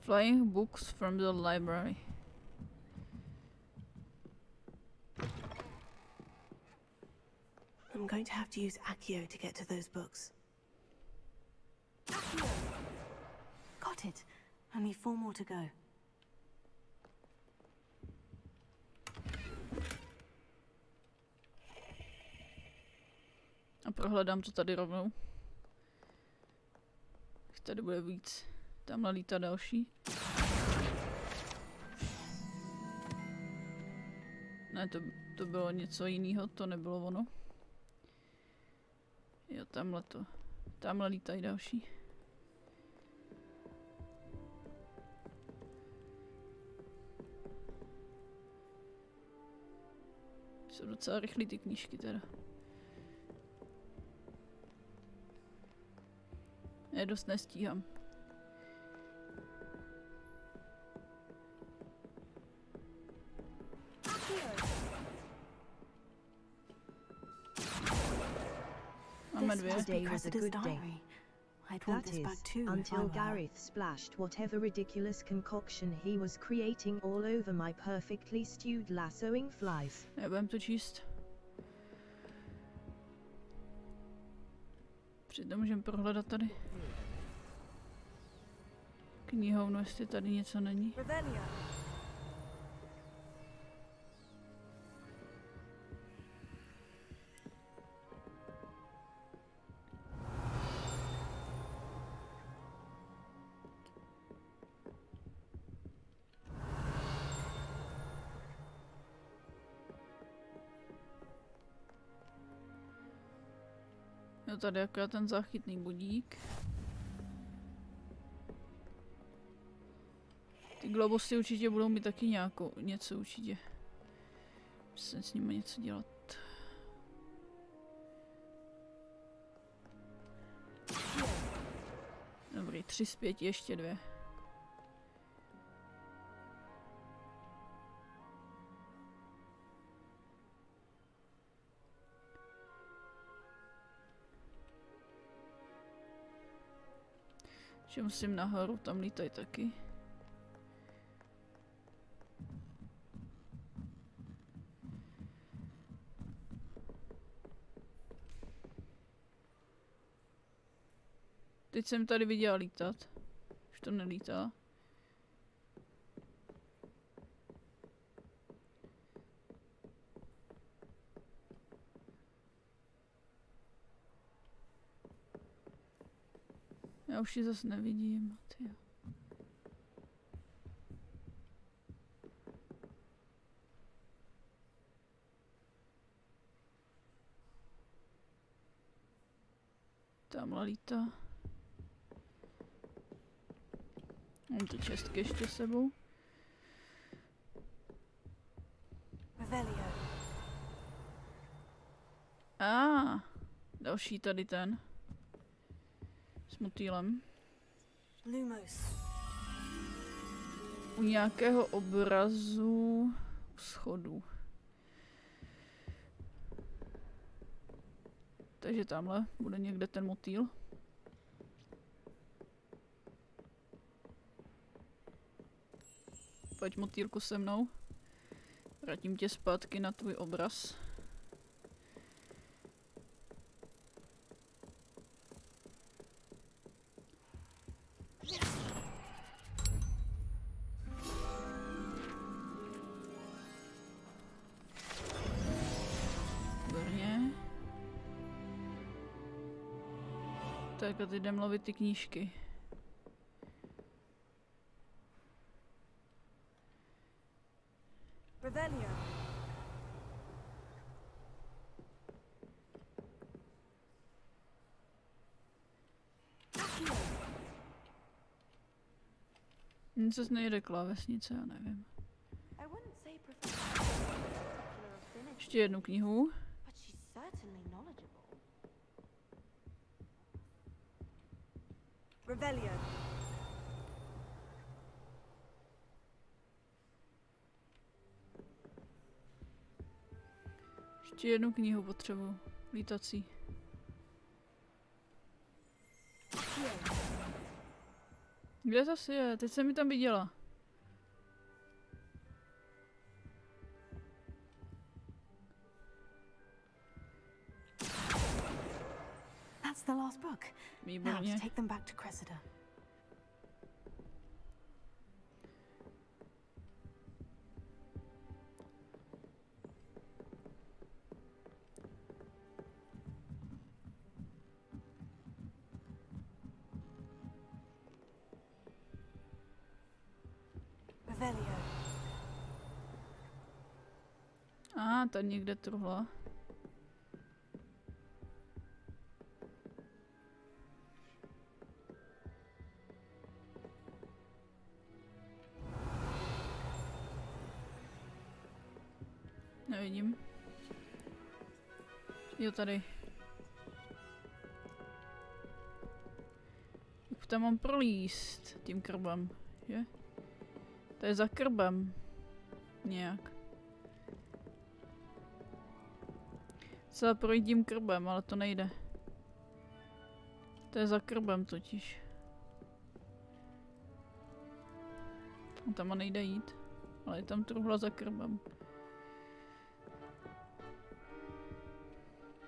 [SPEAKER 1] Flying books from the library.
[SPEAKER 3] I'm going to have to use Accio to get to those books. Accio! Got it. Only 4 more to go.
[SPEAKER 1] A prohledám to tady rovnou. Tady bude víc. Tamhle lítá další. Ne, to bylo něco jiného, to nebylo ono. Jo, tamhle to. Tamhle lítají další. Jsou docela rychlý ty knížky teda. Já dost nestíhám. Máme dvě.
[SPEAKER 2] Today was a good day. That is, until Gareth splashed whatever ridiculous concoction he was creating all over my perfectly stewed lassoing flies.
[SPEAKER 1] Nebudem to číst. Přitom můžeme prohledat tady. Knihovnu, jestli tady něco není. Jo, tady akorát ten záchytný budík. Ty globusy určitě budou mít taky něco určitě. Musím s nimi něco dělat. Dobrý, 3 z 5, ještě 2. Že musím nahoru, tam lítají taky. Teď jsem tady viděla lítat. Už to nelítá. Já už ji zase nevidím. Tyjo. Tamhle lítá. Mám ty čestky ještě sebou. Další tady ten. S motýlem. U nějakého obrazu schodu. Takže tamhle bude někde ten motýl. Pojď motýlku se mnou. Vrátím tě zpátky na tvůj obraz. Tak a teď jdem lovit ty knížky. Něco nejde klávesnice, já nevím. Ještě jednu knihu.
[SPEAKER 3] Revelio.
[SPEAKER 1] Ještě jednu knihu potřebuji. Lítací. Kde zase je? Teď jsem mi tam viděla.
[SPEAKER 3] That's the last book. Now to take them back to Cressida. Revelio.
[SPEAKER 1] Tady někde truhla. Nevidím. Jo, tady. Jak tam mám prolíst tím krbem, že? To je za krbem. Nějak. Chtěla projít tím krbem, ale to nejde. To je za krbem totiž. A tam nejde jít. Ale je tam truhla za krbem.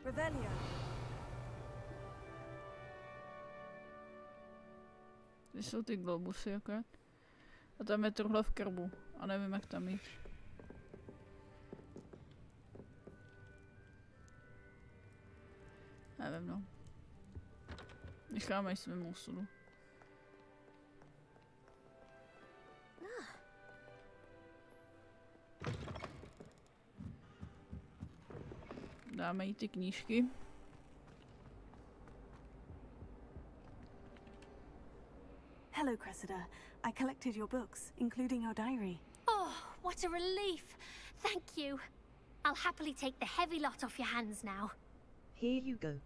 [SPEAKER 3] Revelio.
[SPEAKER 1] Kde jsou ty globusy akorát? A tam je truhla v krbu. A nevím, jak tam jít. Nevím, no. Necháme ji svému osudu. Dáme jí ty knížky.
[SPEAKER 3] Hello, Cressida. I collected your books, including your diary.
[SPEAKER 13] Oh, what a relief. Thank you. I'll happily take the heavy lot off your hands now.
[SPEAKER 2] Here you go.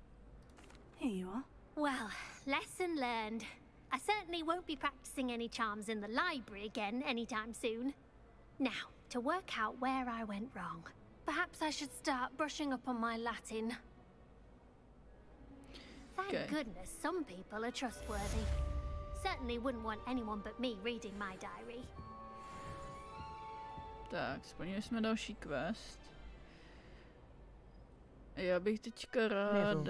[SPEAKER 3] Here you are.
[SPEAKER 13] Well, lesson learned. I certainly won't be practicing any charms in the library again anytime soon. Now, to work out where I went wrong. Perhaps I should start brushing up on my Latin. Thank goodness some people are trustworthy. Certainly wouldn't want anyone but me reading my diary.
[SPEAKER 1] Tak, splnili jsme další quest. Já bych teďka rád...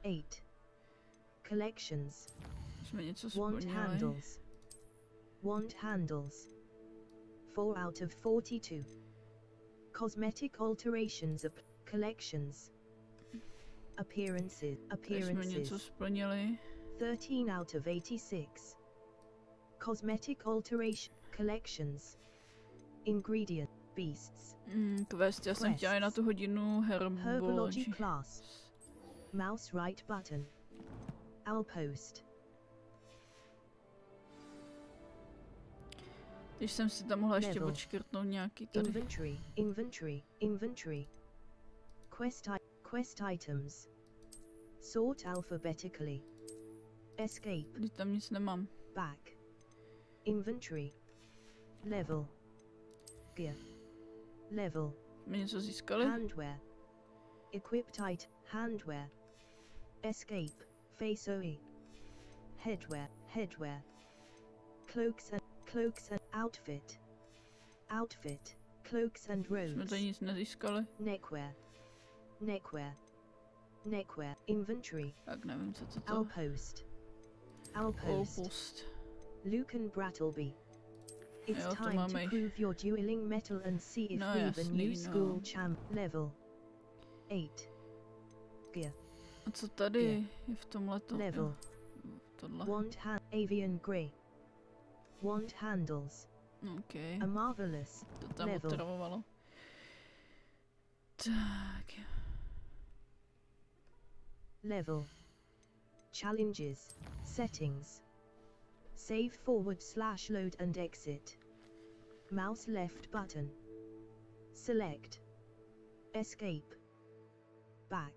[SPEAKER 2] 8. Collections.
[SPEAKER 1] Jsme něco
[SPEAKER 2] Wand
[SPEAKER 1] splnili.
[SPEAKER 2] handles. Wand handles. 4 out of 42. Cosmetic alterations of collections. Appearances.
[SPEAKER 1] Jsme něco splnili.
[SPEAKER 2] 13 out of 86. Cosmetic alteration collections. Ingredient beasts.
[SPEAKER 1] Quest, já jsem chtěla na tu hodinu herbology
[SPEAKER 2] class. Mouse right button. Outpost.
[SPEAKER 1] Když jsem si tam mohla ještě odškrtnout nějaký tady.
[SPEAKER 2] Inventory. Quest items. Sort alphabetically. Escape.
[SPEAKER 1] Když tam nic nemám.
[SPEAKER 2] Back. Inventory. Level. Gear. Level.
[SPEAKER 1] My něco získali?
[SPEAKER 2] Handwear. Equipped item. Handwear. Escape. Face OE. Headwear. Cloaks and outfit. Cloaks and robes.
[SPEAKER 1] Jsme tady nic nezískali.
[SPEAKER 2] Neckwear. Inventory.
[SPEAKER 1] Tak nevím, co to.
[SPEAKER 2] Outpost. Lucan Brattleby. It's time to prove your dueling mettle and see if we're the new school champ. Level 8. Gear.
[SPEAKER 1] A co tady je v tomhleto?
[SPEAKER 2] Level.
[SPEAKER 1] Tohle.
[SPEAKER 2] Wand hand. Avian Grey. Wand handles.
[SPEAKER 1] Okay.
[SPEAKER 2] A marvelous.
[SPEAKER 1] To tam otravovalo. Tak.
[SPEAKER 2] Level. Challenges. Settings. Save /load and exit. Mouse left button. Select. Escape. Back.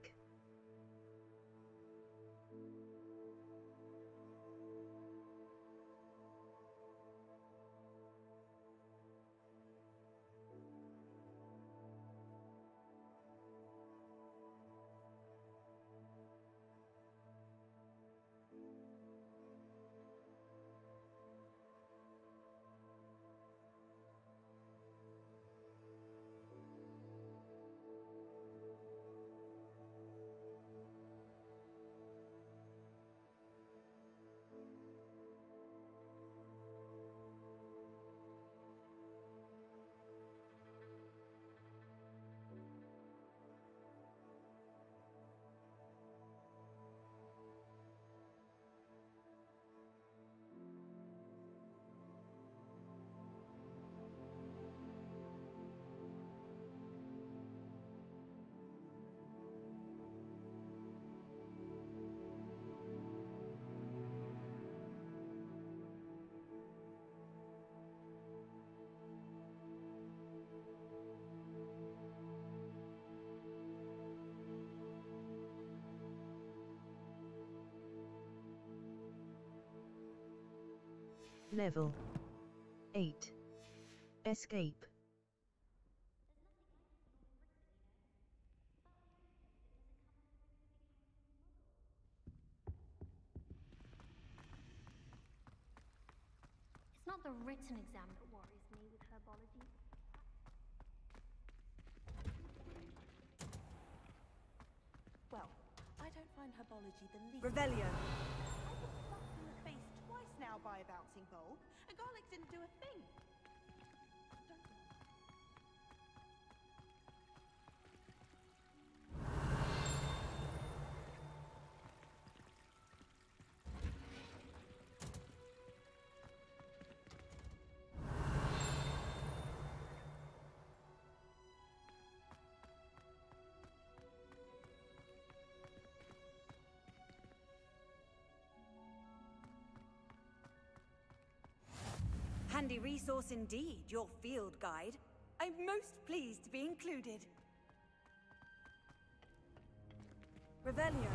[SPEAKER 2] Level 8. Escape.
[SPEAKER 13] It's not the written exam that worries me with herbology.
[SPEAKER 14] Well, I don't find herbology the least...
[SPEAKER 15] Revelio.
[SPEAKER 14] I've been slapped in the face twice now by a bouncing bulb, and garlic didn't do a thing.
[SPEAKER 15] Handy resource indeed, your field guide. I'm most pleased to be included. Revelio.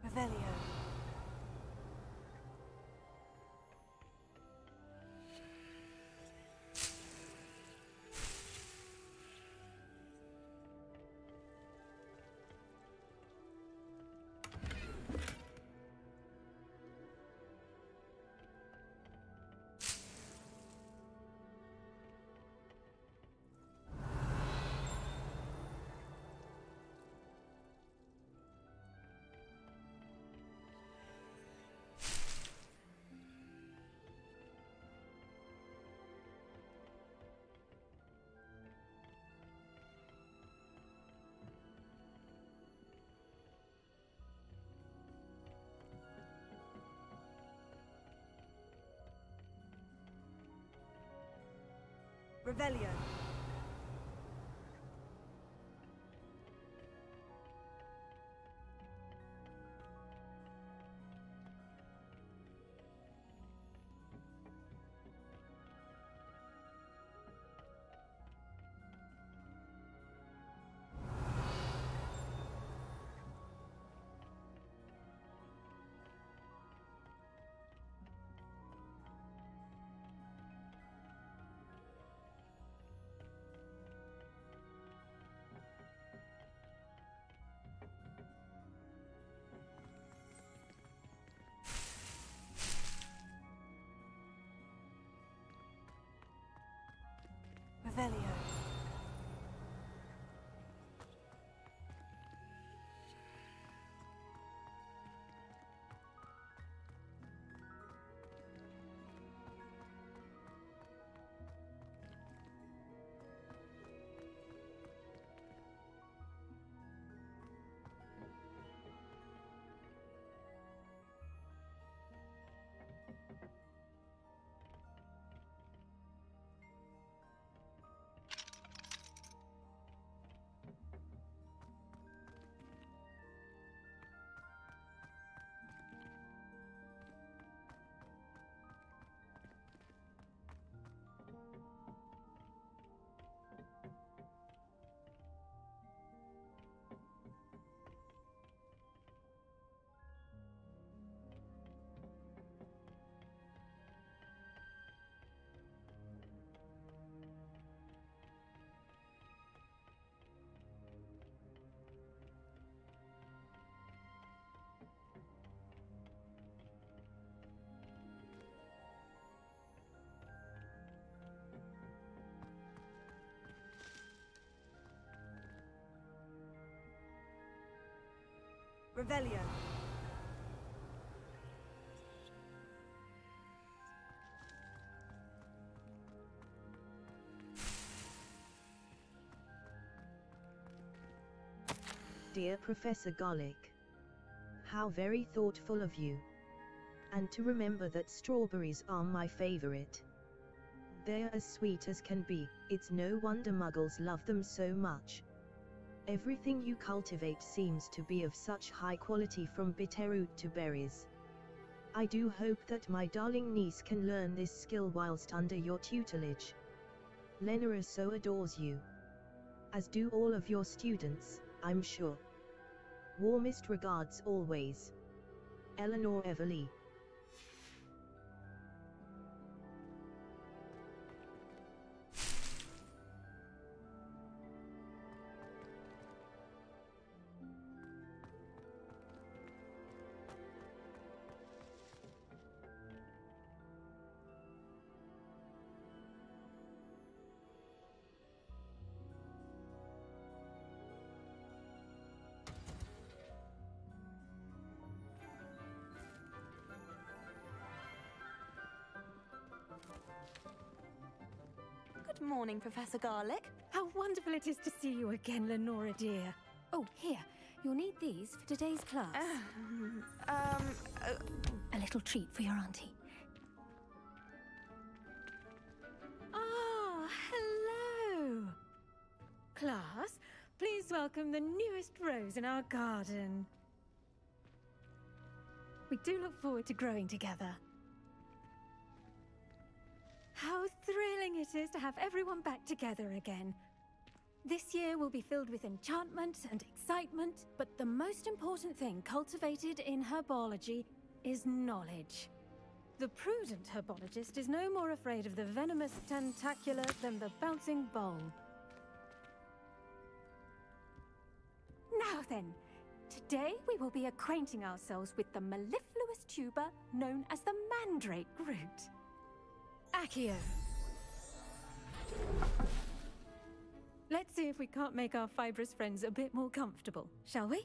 [SPEAKER 15] Revelio. Revelio. Revelio. Revelio.
[SPEAKER 2] Dear Professor Garlic, how very thoughtful of you. And to remember that strawberries are my favorite. They're as sweet as can be, it's no wonder muggles love them so much. Everything you cultivate seems to be of such high quality from bitterroot to berries. I do hope that my darling niece can learn this skill whilst under your tutelage. Lenora so adores you. As do all of your students, I'm sure. Warmest regards always. Eleanor Everly.
[SPEAKER 12] Good morning, Professor Garlic.
[SPEAKER 16] How wonderful it is to see you again, Lenora dear. Oh, here. You'll need these for today's class. A little treat for your auntie. Ah, hello. Class, please welcome the newest rose in our garden. We do look forward to growing together. How thrilling it is to have everyone back together again. This year will be filled with enchantment and excitement, but the most important thing cultivated in herbology is knowledge. The prudent herbologist is no more afraid of the venomous tentacula than the bouncing bulb. Now then, today we will be acquainting ourselves with the mellifluous tuber known as the mandrake root. Accio. Let's see if we can't make our fibrous friends a bit more comfortable, shall we?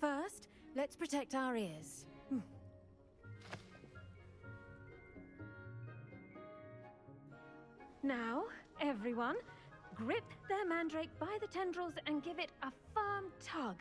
[SPEAKER 16] First, let's protect our ears. Now, everyone, grip their mandrake by the tendrils and give it a firm tug.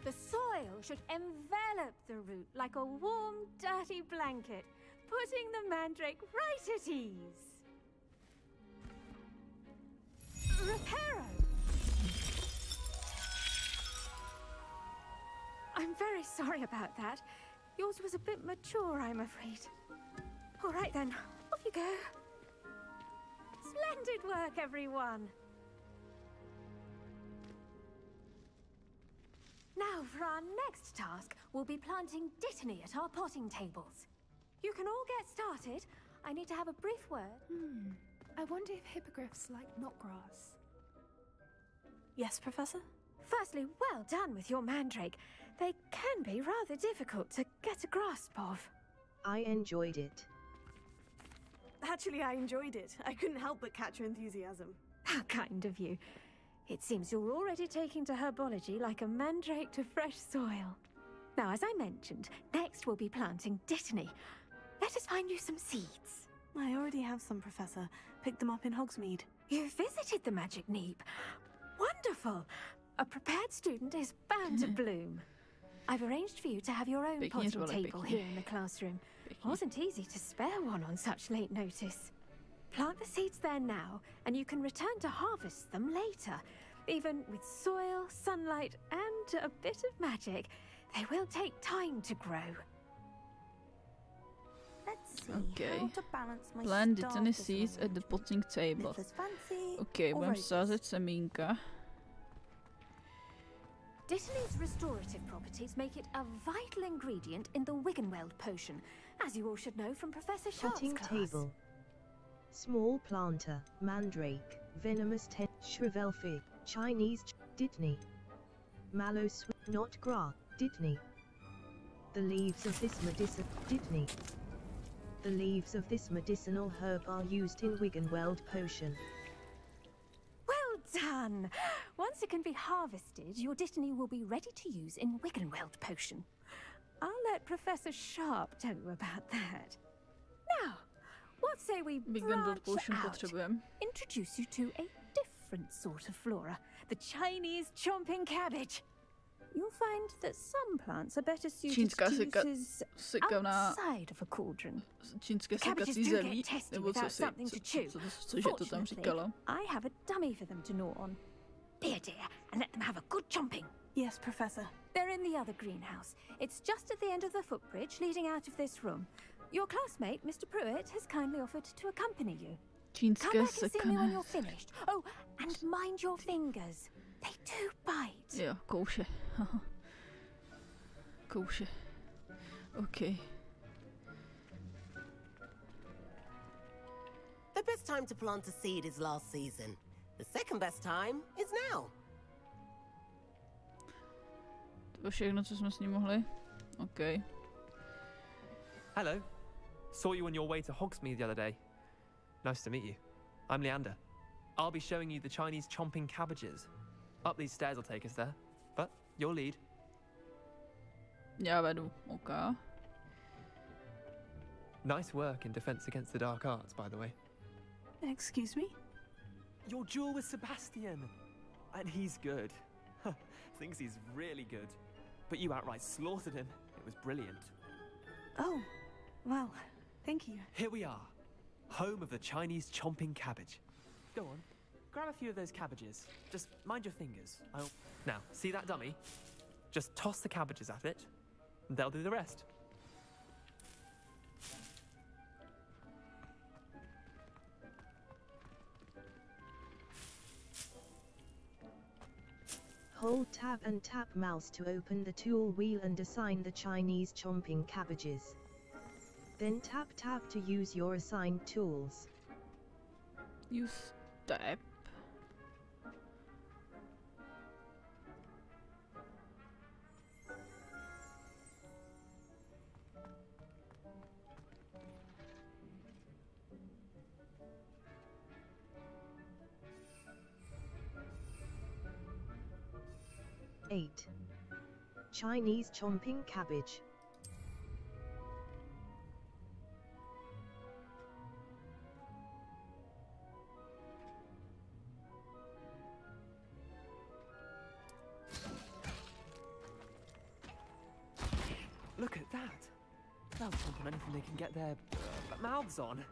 [SPEAKER 16] The soil should envelop the root like a warm, dirty blanket, putting the mandrake right at ease. Reparo! I'm very sorry about that. Yours was a bit mature, I'm afraid. All right then, off you go. Splendid work, everyone. Now, for our next task, we'll be planting dittany at our potting tables. You can all get started. I need to have a brief word.
[SPEAKER 17] I wonder if hippogriffs like knotgrass.
[SPEAKER 12] Yes, Professor?
[SPEAKER 16] Firstly, well done with your mandrake. They can be rather difficult to get a grasp of.
[SPEAKER 2] I enjoyed it.
[SPEAKER 12] Actually, I enjoyed it. I couldn't help but catch your enthusiasm.
[SPEAKER 16] How kind of you. It seems you're already taking to herbology like a mandrake to fresh soil. Now, as I mentioned, next we'll be planting dittany. Let us find you some seeds.
[SPEAKER 12] I already have some, Professor. Picked them up in Hogsmeade.
[SPEAKER 16] You visited the Magic Neep. Wonderful! A prepared student is bound to bloom. I've arranged for you to have your own potting table here in the classroom. Wasn't easy to spare one on such late notice. Plant the seeds there now, and you can return to harvest them later. Even with soil, sunlight, and a bit of magic, they will take time to grow.
[SPEAKER 12] Let's see
[SPEAKER 1] Okay.
[SPEAKER 12] how to balance my
[SPEAKER 1] Plant
[SPEAKER 12] starters
[SPEAKER 1] dittany seeds at the
[SPEAKER 12] arrangement.
[SPEAKER 1] potting table.
[SPEAKER 12] Live as fancy
[SPEAKER 1] Okay,
[SPEAKER 12] or
[SPEAKER 1] budem
[SPEAKER 12] roses.
[SPEAKER 1] sázet semínka.
[SPEAKER 16] Dittany's restorative properties make it a vital ingredient in the Wiggenweld potion, as you all should know from Professor Sharp's
[SPEAKER 2] Potting
[SPEAKER 16] class.
[SPEAKER 2] table. Small planter, mandrake, Venomous shrivel fig, Chinese Didney. Mallow not grass, Didney. The leaves of this The leaves of this medicinal herb are used in Wiggenweld potion.
[SPEAKER 16] Well done! Once it can be harvested, your Dittany will be ready to use in Wiggenweld potion. I'll let Professor Sharp tell you about that. Now, what say we branch out, introduce you to a different sort of flora, the Chinese chomping cabbage. You'll find that some plants are better suited to uses outside of a cauldron. Cabbages do get testy without something to chew. Fortunately, I have a dummy for them to gnaw on. Be a dear and let them have a good chomping.
[SPEAKER 3] Yes, Professor.
[SPEAKER 16] They're in the other greenhouse. It's just at the end of the footbridge leading out of this room. Your classmate, Mr. Pruitt, has kindly offered to accompany you. Come back and see me when you're finished. Oh, and mind your fingers. They do bite.
[SPEAKER 1] Jo, kouše. Kouše. Okay.
[SPEAKER 18] The best time to plant a seed is last season. The second best time is now.
[SPEAKER 1] To bylo všechno, co jsme s ním mohli. Okay.
[SPEAKER 19] Hello. Saw you on your way to Hogsmeade the other day. Nice to meet you. I'm Leander. I'll be showing you the Chinese chomping cabbages. Up these stairs will take us there, but your lead.
[SPEAKER 1] Já vedu, okay.
[SPEAKER 19] Nice work in Defense Against the Dark Arts, by the way.
[SPEAKER 3] Excuse me?
[SPEAKER 19] Your duel with Sebastian! And he's good. Thinks he's really good. But you outright slaughtered him. It was brilliant.
[SPEAKER 3] Oh, well, thank you.
[SPEAKER 19] Here we are. Home of the Chinese chomping cabbage. Go on. Grab a few of those cabbages. Just mind your fingers. Now, see that dummy? Just toss the cabbages at it, and they'll do the rest.
[SPEAKER 2] Hold tab and tap mouse to open the tool wheel and assign the Chinese chomping cabbages. Then tap tab to use your assigned tools.
[SPEAKER 1] Use tab.
[SPEAKER 2] Chinese chomping cabbage.
[SPEAKER 19] Look at that. They'll chomp on anything they can get their mouths on.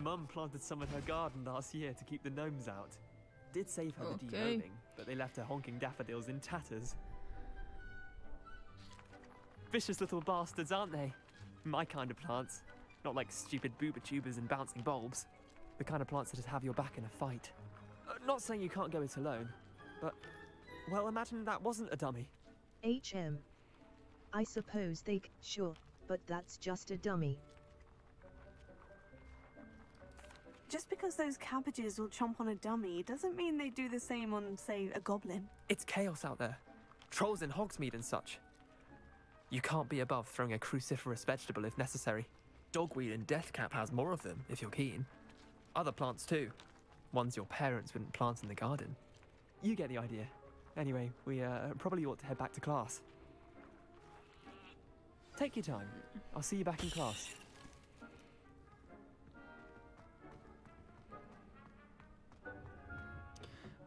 [SPEAKER 19] Mum planted some in her garden last year to keep the gnomes out. Did save her the deworming, but they left her honking daffodils in tatters. Vicious little bastards, aren't they? My kind of plants. Not like stupid booba tubers and bouncing bulbs. The kind of plants that'd have your back in a fight. Not saying you can't go it alone, but, well, imagine that wasn't a dummy.
[SPEAKER 2] I suppose they sure, but that's just a dummy.
[SPEAKER 3] Just because those cabbages will chomp on a dummy doesn't mean they do the same on, say, a goblin.
[SPEAKER 19] It's chaos out there. Trolls in Hogsmeade and such. You can't be above throwing a cruciferous vegetable if necessary. Dogweed and deathcap has more of them, if you're keen. Other plants too. Ones your parents wouldn't plant in the garden. You get the idea. Anyway, we probably ought to head back to class. Take your time. I'll see you back in class.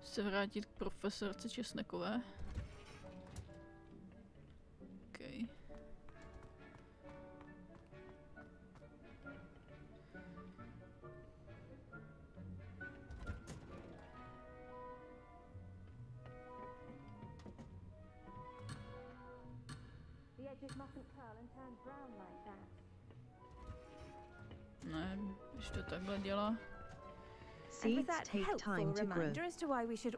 [SPEAKER 1] Se vrátit k profesorce Česnekové. Okay.
[SPEAKER 16] The edges mustn't curl and turn brown like that.
[SPEAKER 1] Ne, když to takhle dělá.
[SPEAKER 2] Seeds take time to grow.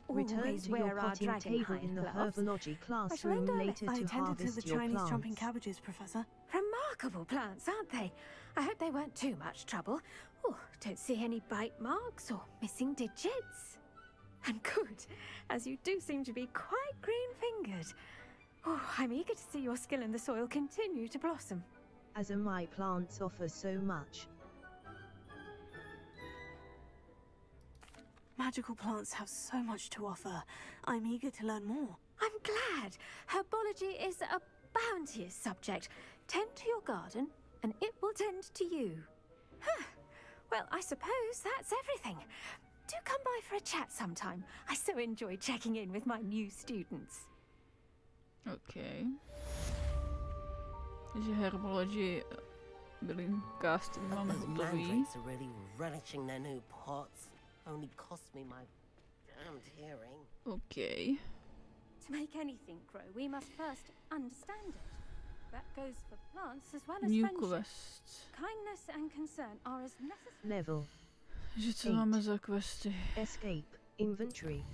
[SPEAKER 2] Return to your potting table in the herbology classroom later to harvest your
[SPEAKER 3] Chinese
[SPEAKER 2] plants.
[SPEAKER 3] chomping cabbages, Professor.
[SPEAKER 16] Remarkable plants, aren't they? I hope they weren't too much trouble. Oh, don't see any bite marks or missing digits. And good, as you do seem to be quite green-fingered. Oh, I'm eager to see your skill in the soil continue to blossom.
[SPEAKER 2] As my plants offer so much.
[SPEAKER 3] Magical plants have so much to offer. I'm eager to learn more.
[SPEAKER 16] I'm glad. Herbology is a bounteous subject. Tend to your garden, and it will tend to you. Huh. Well, I suppose that's everything. Do come by for a chat sometime. I so enjoy checking in with my new students.
[SPEAKER 1] Okay. Takže herbology bylinkářství máme hotový.
[SPEAKER 18] Only cost me my damned hearing.
[SPEAKER 1] Okay.
[SPEAKER 16] To make anything grow, we must first understand it. That goes for plants as well as
[SPEAKER 1] New
[SPEAKER 16] friendship.
[SPEAKER 1] quest.
[SPEAKER 16] Kindness and concern are as necessary.
[SPEAKER 2] Level.
[SPEAKER 1] Že co máme za questy?
[SPEAKER 2] Escape. Inventory.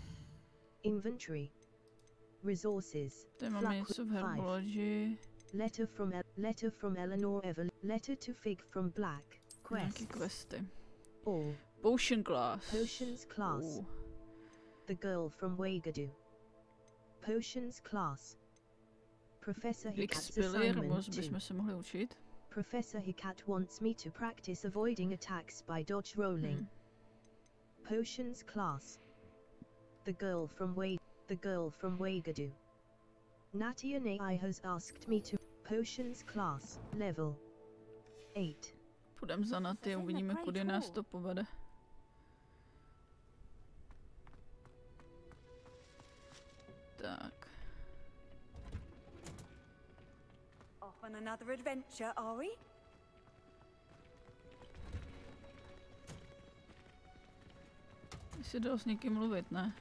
[SPEAKER 2] Inventory. Resources.
[SPEAKER 1] Tady máme něco v herbology.
[SPEAKER 2] Letter from Eleanor Evelyn. Letter to Fig from Black.
[SPEAKER 1] Nějaký questy.
[SPEAKER 2] All.
[SPEAKER 1] Potion class.
[SPEAKER 2] Potions class.
[SPEAKER 1] Ooh.
[SPEAKER 2] The girl from Wagadu. Potions class. Professor Hickat's assignment 2. Professor Hickat wants me to practice avoiding attacks by dodge rolling. Potions class. The girl from Wagadu. Natia Nai has asked me to. Potions class. Level 8.
[SPEAKER 1] Půjdem za Naty, uvidíme, kudy nás to povede. Tak.
[SPEAKER 15] Off on another adventure, are we?
[SPEAKER 1] Jsi dal s někým mluvit, ne?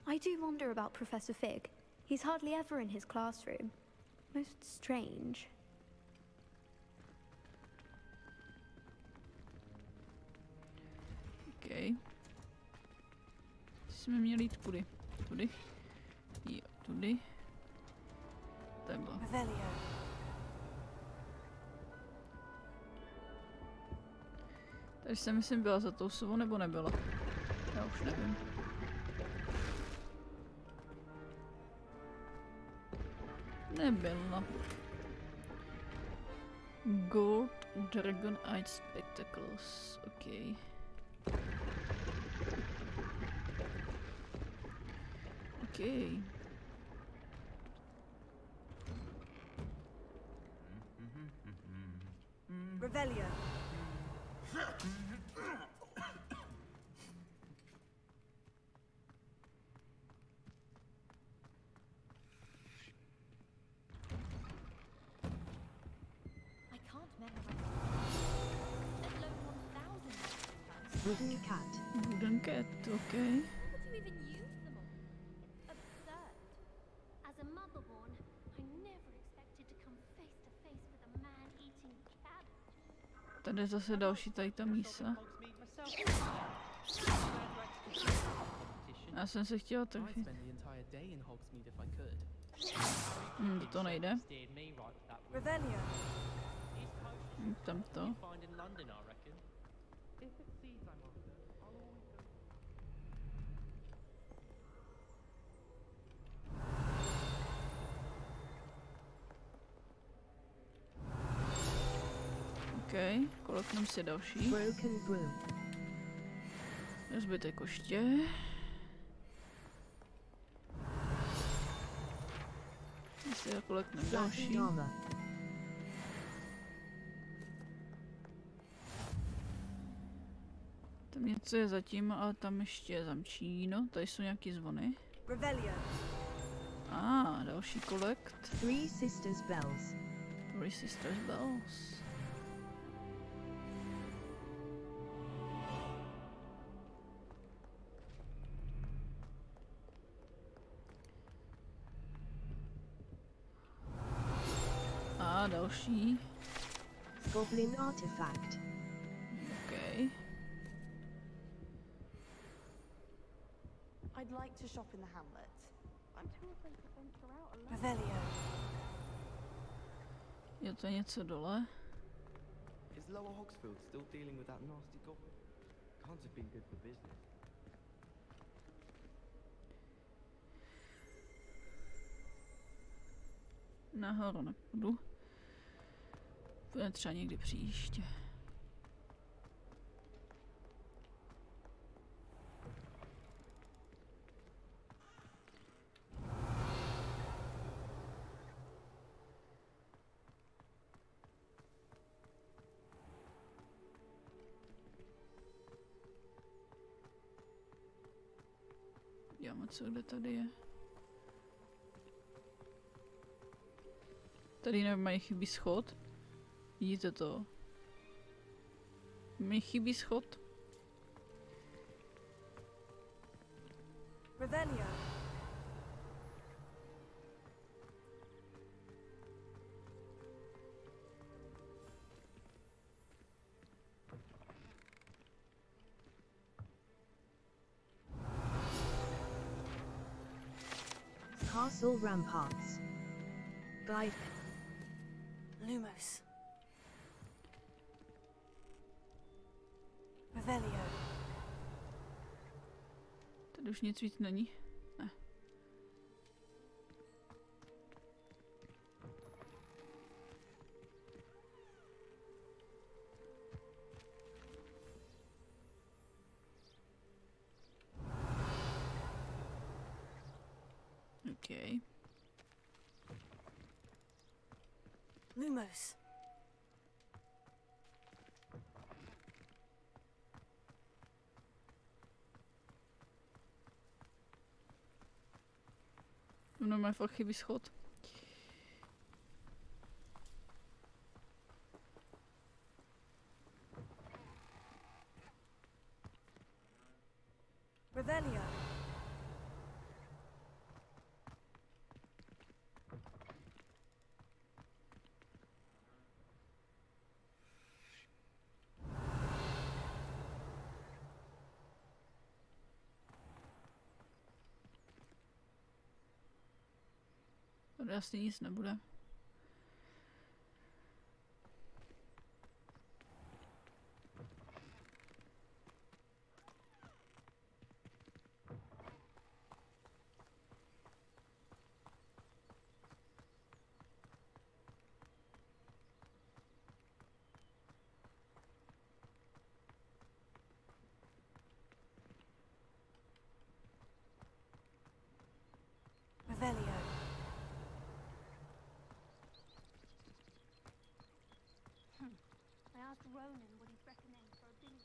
[SPEAKER 20] I do wonder about Professor Fig. He's hardly ever in his classroom. Most strange.
[SPEAKER 1] Okay. Jsme měli jít kudy? Tudy? Jo, tudy. Takhle. Tady jsem myslím byla za tou sovou, nebo nebyla? Já už nevím. Nebyla. Gold Dragon Eye Spectacles. Okay. Okay.
[SPEAKER 15] Revelio.
[SPEAKER 2] Wooden cat.
[SPEAKER 1] Wooden cat, okay.
[SPEAKER 13] As a motherborn, I never expected to come face to face with a man eating cabbage.
[SPEAKER 1] Tady zase další tady ta mísa. Já jsem se chtěla trefit. To nejde. Tam to. OK, kolekneme si další. Rozbité koště. Si kolekneme další. Tam něco je zatím, ale tam ještě je zamčíno. Tady jsou nějaký zvony. Další kolekt.
[SPEAKER 2] Three Sisters Bells.
[SPEAKER 1] Three Sisters Bells. Další.
[SPEAKER 2] Goblin artifact.
[SPEAKER 1] Okay.
[SPEAKER 14] I'd like to shop in the hamlet. I'm too afraid to venture out alone.
[SPEAKER 15] Revelio.
[SPEAKER 1] Je to něco dole?
[SPEAKER 21] Is Lower Hogsfield still dealing with that nasty goblin? Can't have been good for business.
[SPEAKER 1] Nahoru nepůjdu. Bude třeba někdy příště. Co kde tady je? Tady nemají chybí schod. Vidíte to? Mi chybí schod.
[SPEAKER 15] Revelio.
[SPEAKER 2] Castle ramparts. Guide.
[SPEAKER 3] Lumos. Revelio.
[SPEAKER 1] Tady už nic víc není. Ne. Okay.
[SPEAKER 3] Lumos.
[SPEAKER 1] No má fakt chybí schod.
[SPEAKER 15] Revelio.
[SPEAKER 1] Tady asi nic nebude.
[SPEAKER 3] Revelio.
[SPEAKER 13] I asked Ronan what he'd recommend for a dinner.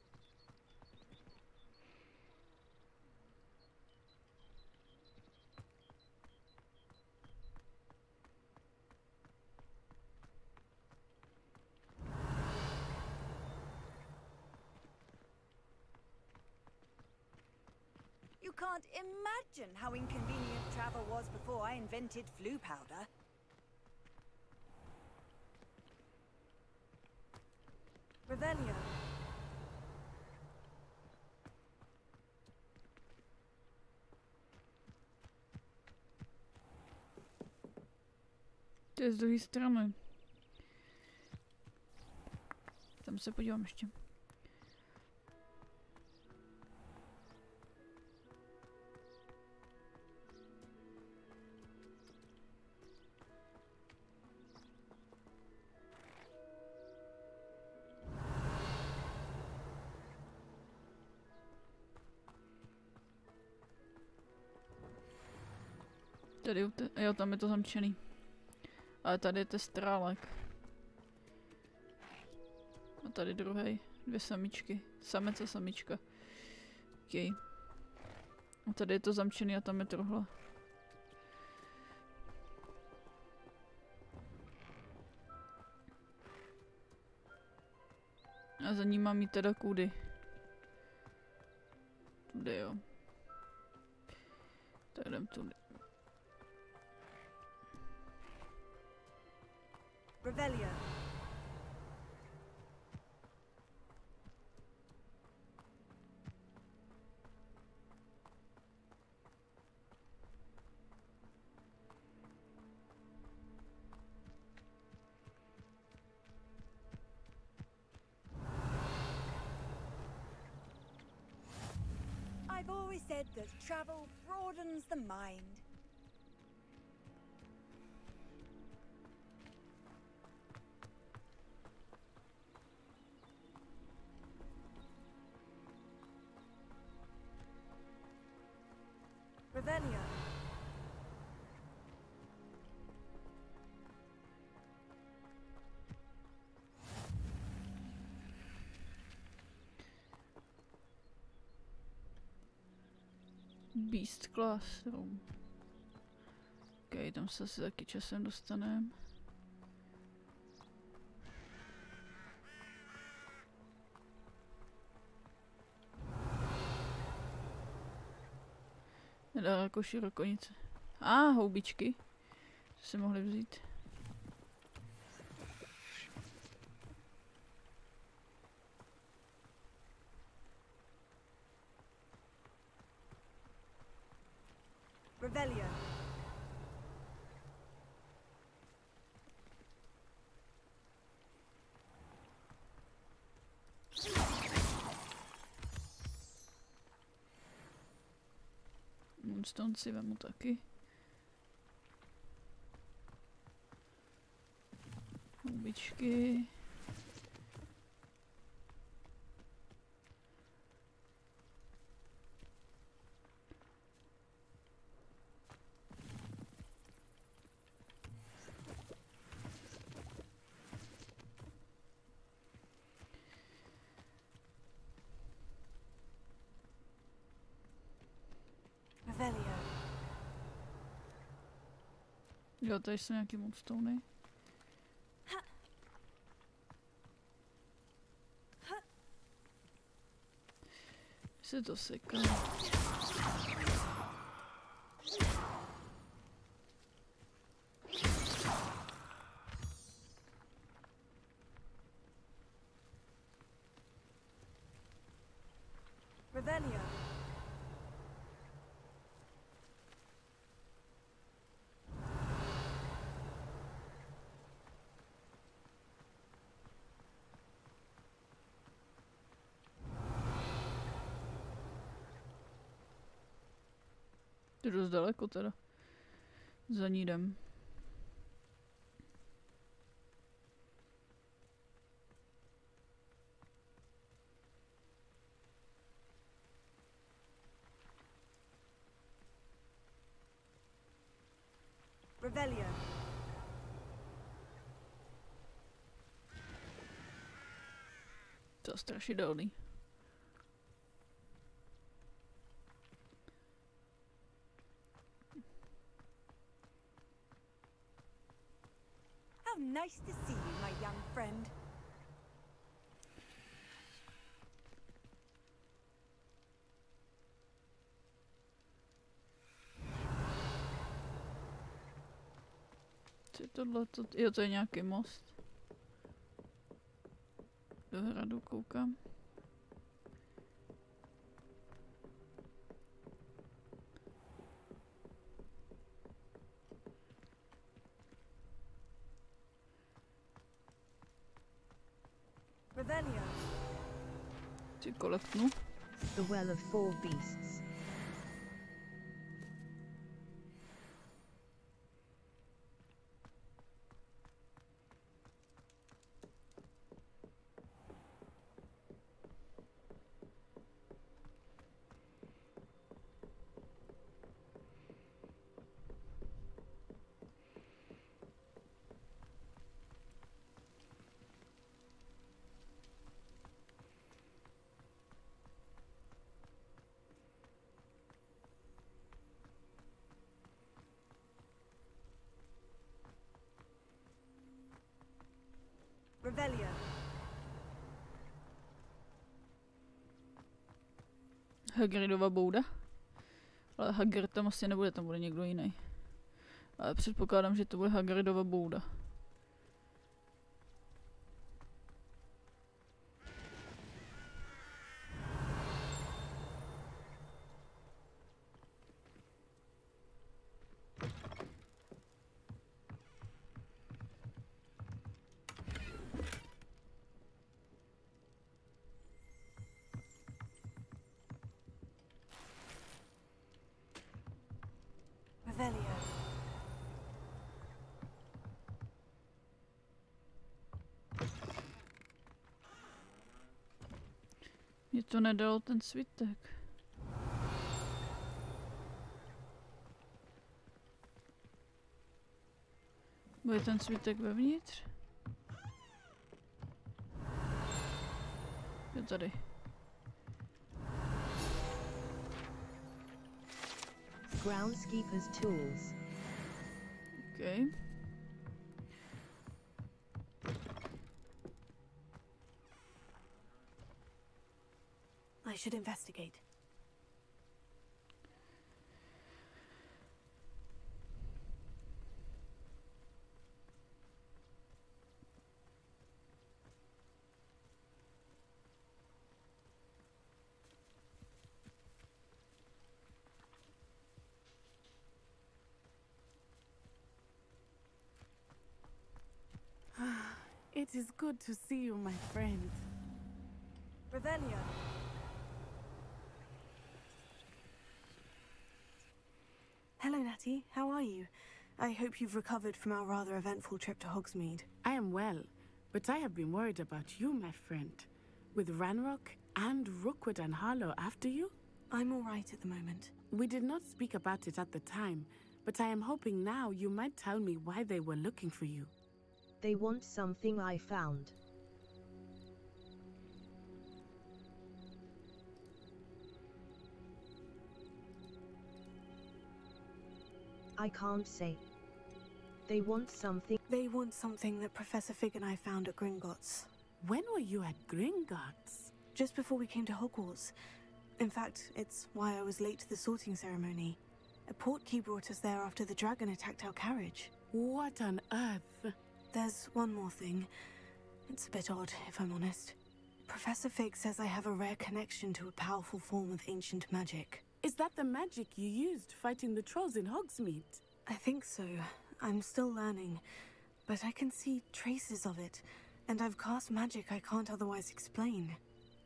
[SPEAKER 15] You can't imagine how inconvenient travel was before I invented flu powder. Revelio.
[SPEAKER 1] To je z druhé strany. Tam se podívám ještě. Tady, jo, tam je to zamčený. Ale tady je testrálek. A tady druhý. Dvě samičky. Samec a samička. OK. A tady je to zamčený a tam je tohle. A za ním mám jít teda kudy. Tudy, jo. Tak jdem tudy.
[SPEAKER 15] Revelio. I've always said that travel broadens the mind. Revelio.
[SPEAKER 1] Beast Classroom. Ok, tam se asi taky časem dostaneme. Nedá jako širokonice. Houbičky. Co si mohli vzít?
[SPEAKER 15] Revelio.
[SPEAKER 1] Moonstone si vemu taky. Houbičky. Jo, tady jsou nějaký moonstony. Se to seká.
[SPEAKER 15] Revelio.
[SPEAKER 1] To je dost daleko teda. Za ní jdem.
[SPEAKER 15] Revelio.
[SPEAKER 1] To je strašidelný.
[SPEAKER 15] How nice to see you, my young friend.
[SPEAKER 1] Co je tohle? Jo, to je nějaký most. Do hradu koukám.
[SPEAKER 15] Revelio.
[SPEAKER 1] Ty kolektnu.
[SPEAKER 2] The Well of Four Beasts.
[SPEAKER 15] Revelio.
[SPEAKER 1] Hagridova bouda. Ale Hagrid tam asi nebude, tam bude někdo jiný. Ale předpokládám, že to bude Hagridova bouda.
[SPEAKER 3] Revelio.
[SPEAKER 1] Mě to nedalo ten svitek. Bude ten svitek vevnitř? Je tady.
[SPEAKER 2] Groundskeeper's tools.
[SPEAKER 1] Okay.
[SPEAKER 3] I should investigate.
[SPEAKER 4] It is good to see you, my friend.
[SPEAKER 3] Revelio. Hello, Natty. How are you? I hope you've recovered from our rather eventful trip to Hogsmeade.
[SPEAKER 4] I am well, but I have been worried about you, my friend. With Ranrock and Rookwood and Harlow after you?
[SPEAKER 3] I'm all right at the moment.
[SPEAKER 4] We did not speak about it at the time, but I am hoping now you might tell me why they were looking for you.
[SPEAKER 2] They want something I found. I can't say. They want something.
[SPEAKER 3] They want something that Professor Fig and I found at Gringotts.
[SPEAKER 4] When were you at Gringotts?
[SPEAKER 3] Just before we came to Hogwarts. In fact, it's why I was late to the sorting ceremony. A portkey brought us there after the dragon attacked our carriage.
[SPEAKER 4] What on earth?
[SPEAKER 3] There's one more thing. It's a bit odd, if I'm honest. Professor Fig says I have a rare connection to a powerful form of ancient magic.
[SPEAKER 4] Is that the magic you used fighting the trolls in Hogsmeade?
[SPEAKER 3] I think so. I'm still learning, but I can see traces of it, and I've cast magic I can't otherwise explain.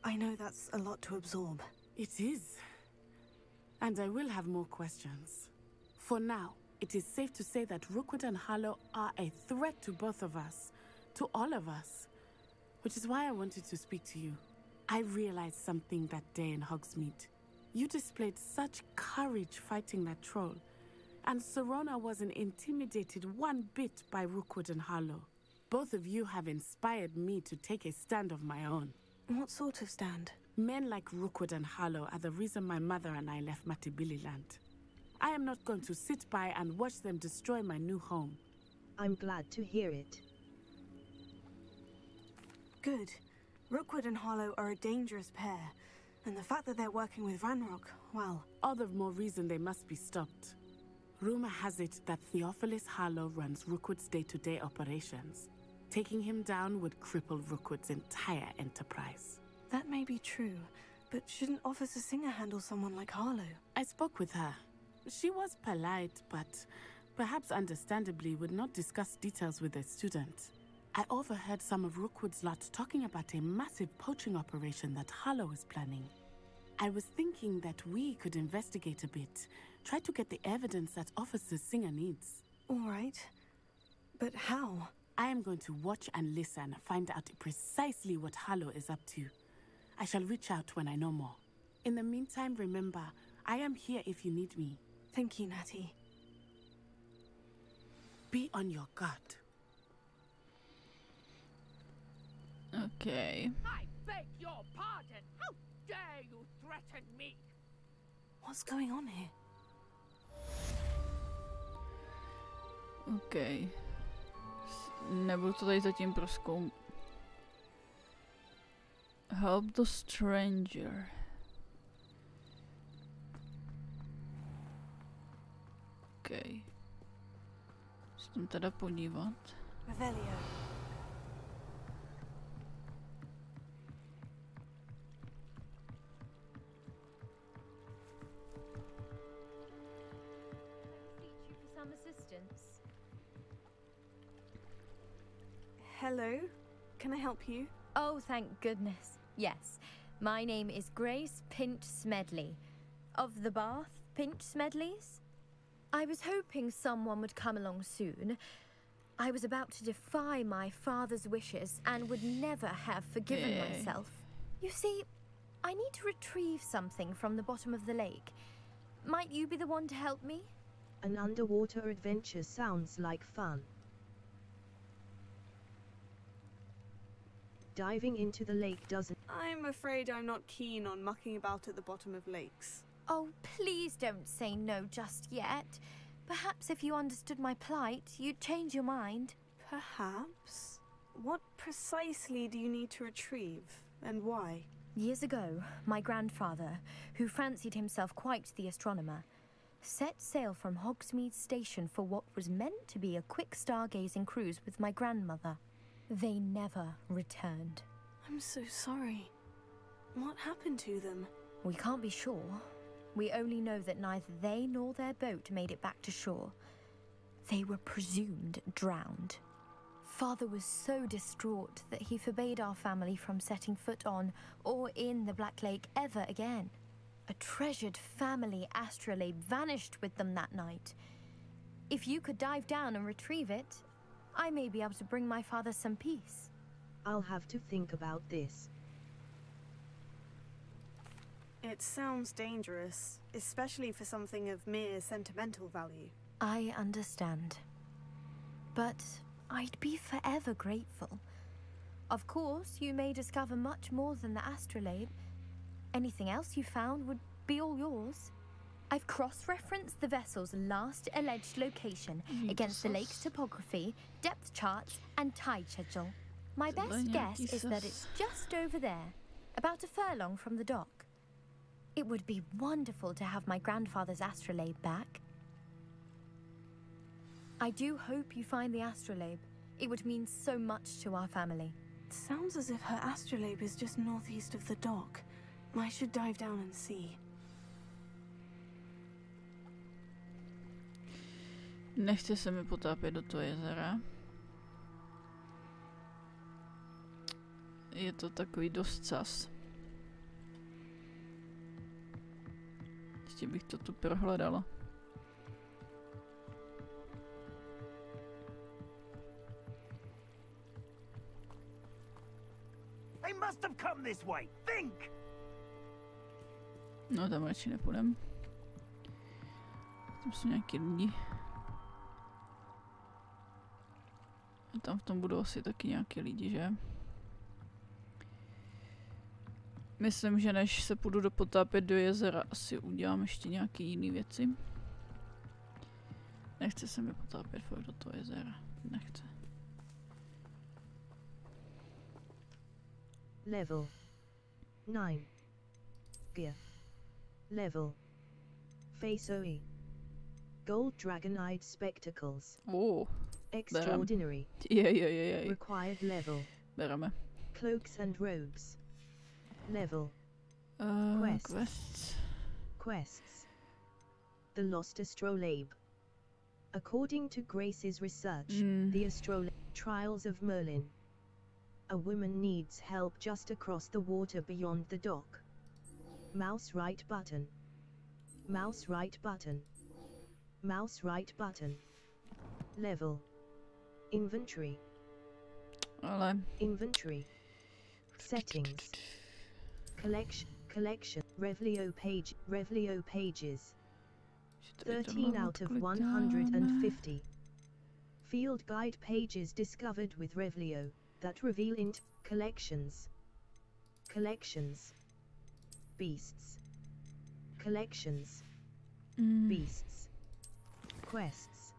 [SPEAKER 3] I know that's a lot to absorb.
[SPEAKER 4] It is. And I will have more questions. For now, it is safe to say that Rookwood and Harlow are a threat to both of us, to all of us, which is why I wanted to speak to you. I realized something that day in Hogsmeade. You displayed such courage fighting that troll, and Serona wasn't intimidated one bit by Rookwood and Harlow. Both of you have inspired me to take a stand of my own.
[SPEAKER 3] What sort of stand?
[SPEAKER 4] Men like Rookwood and Harlow are the reason my mother and I left Matabeleland. I am not going to sit by and watch them destroy my new home.
[SPEAKER 2] I'm glad to hear it.
[SPEAKER 3] Good. Rookwood and Harlow are a dangerous pair, and the fact that they're working with Ranrock, well...
[SPEAKER 4] all the more reason they must be stopped. Rumor has it that Theophilus Harlow runs Rookwood's day-to-day operations. Taking him down would cripple Rookwood's entire enterprise.
[SPEAKER 3] That may be true, but shouldn't Officer Singer handle someone like Harlow?
[SPEAKER 4] I spoke with her. She was polite, but perhaps understandably would not discuss details with a student. I overheard some of Rookwood's lot talking about a massive poaching operation that Harlow is planning. I was thinking that we could investigate a bit, try to get the evidence that Officer Singer needs.
[SPEAKER 3] All right. But how?
[SPEAKER 4] I am going to watch and listen, find out precisely what Harlow is up to. I shall reach out when I know more. In the meantime, remember, I am here if you need me.
[SPEAKER 3] Thank you, Natty.
[SPEAKER 4] Be on your guard.
[SPEAKER 1] Okay.
[SPEAKER 22] I beg your pardon. How dare you threaten me?
[SPEAKER 3] What's going on here?
[SPEAKER 1] Okay. Nebudu to tady zatím prozkoumat. Help the stranger. Okay. Se tam teda podívat.
[SPEAKER 3] Revelio.
[SPEAKER 23] Some assistance.
[SPEAKER 3] Hello? Can I help you?
[SPEAKER 23] Oh, thank goodness. Yes. My name is Grace Pinch Smedley. Of the Bath Pinch Smedleys? I was hoping someone would come along soon. I was about to defy my father's wishes and would never have forgiven myself. You see, I need to retrieve something from the bottom of the lake. Might you be the one to help me?
[SPEAKER 2] An underwater adventure sounds like fun. Diving into the lake doesn't...
[SPEAKER 6] I'm afraid I'm not keen on mucking about at the bottom of lakes.
[SPEAKER 23] Oh, please don't say no just yet. Perhaps if you understood my plight, you'd change your mind.
[SPEAKER 6] Perhaps? What precisely do you need to retrieve, and why?
[SPEAKER 23] Years ago, my grandfather, who fancied himself quite the astronomer, set sail from Hogsmeade Station for what was meant to be a quick stargazing cruise with my grandmother. They never returned.
[SPEAKER 6] I'm so sorry. What happened to them?
[SPEAKER 23] We can't be sure. We only know that neither they nor their boat made it back to shore. They were presumed drowned. Father was so distraught that he forbade our family from setting foot on or in the Black Lake ever again. A treasured family astrolabe vanished with them that night. If you could dive down and retrieve it, I may be able to bring my father some peace.
[SPEAKER 2] I'll have to think about this.
[SPEAKER 6] It sounds dangerous, especially for something of mere sentimental value.
[SPEAKER 23] I understand. But I'd be forever grateful. Of course, you may discover much more than the astrolabe. Anything else you found would be all yours. I've cross-referenced the vessel's last alleged location against the lake's topography, depth charts, and tide schedule. My best guess is that it's just over there, about a furlong from the dock. It would be wonderful to have my grandfather's astrolabe back. I do hope you find the astrolabe. It would mean so much to our family.
[SPEAKER 6] It sounds as if her astrolabe is just northeast of the dock. I should dive down and see.
[SPEAKER 1] Nechce se mi potápět do toho jezera. Je to takový dost cas. Ještě bych to tu prohledala.
[SPEAKER 8] They must have come this way. Think.
[SPEAKER 1] No, tam radši nepůjdem. Tam jsou nějaký lidi. A tam v tom budou asi taky nějaký lidi, že? Myslím, že než se půjdu potápět do jezera, asi udělám ještě nějaký jiný věci. Nechce se mi potápět fakt do toho jezera. Nechce.
[SPEAKER 2] Level 9. Gear. Level. Face OE. Gold dragon-eyed spectacles.
[SPEAKER 1] Oh.
[SPEAKER 2] Extraordinary.
[SPEAKER 1] Yeah.
[SPEAKER 2] Required level.
[SPEAKER 1] Bereme.
[SPEAKER 2] Cloaks and robes. Level. Quests. The Lost Astrolabe. According to Grace's research, the astrolabe Trials of Merlin. A woman needs help just across the water beyond the dock. Mouse right button. Mouse right button. Mouse right button. Level. Inventory. Inventory. Settings. Collection. Revlio pages. 13 out of 150. Field guide pages discovered with Revlio that reveal collections. Beasts. Collections. Beasts. Quests.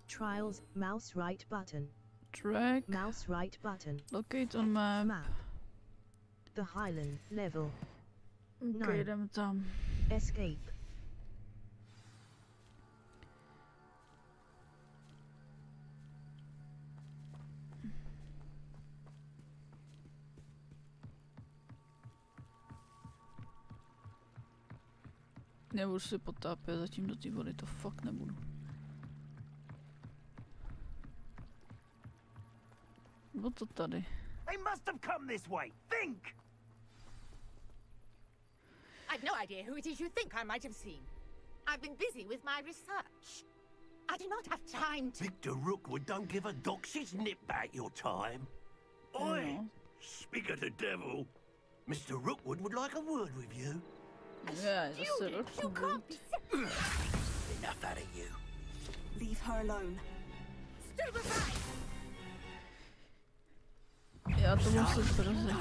[SPEAKER 2] Trials. Mouse right button.
[SPEAKER 1] Drag.
[SPEAKER 2] Mouse right button.
[SPEAKER 1] Locate on map.
[SPEAKER 2] The Highland. Level.
[SPEAKER 1] Okay, jdem tam.
[SPEAKER 2] Escape.
[SPEAKER 1] Nebudu si potápět zatím do té vody, to fakt nebudu. Bylo to tady.
[SPEAKER 8] They must have come this way. Think.
[SPEAKER 10] I've no idea who it is you think I might have seen.
[SPEAKER 5] I've been busy with my research. I do not have time to...
[SPEAKER 8] Victor Rookwood don't give a doxy's nip back your time. Oi! Speak of the devil. Mr. Rookwood would like a word with you.
[SPEAKER 1] Yeah,
[SPEAKER 5] you can't be...
[SPEAKER 8] Enough out of you.
[SPEAKER 3] Leave her alone.
[SPEAKER 5] Stupefy!
[SPEAKER 1] Já to musím prozit.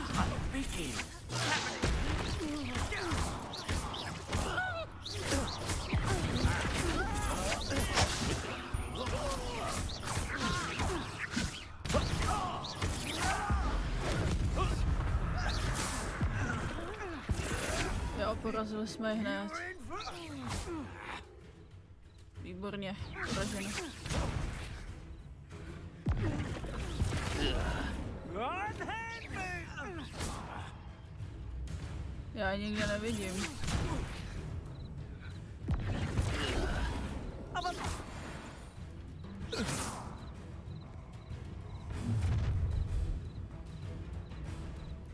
[SPEAKER 1] Jo, porazili jsme je hned. Výborně, poraženo. Já ji nikde nevidím.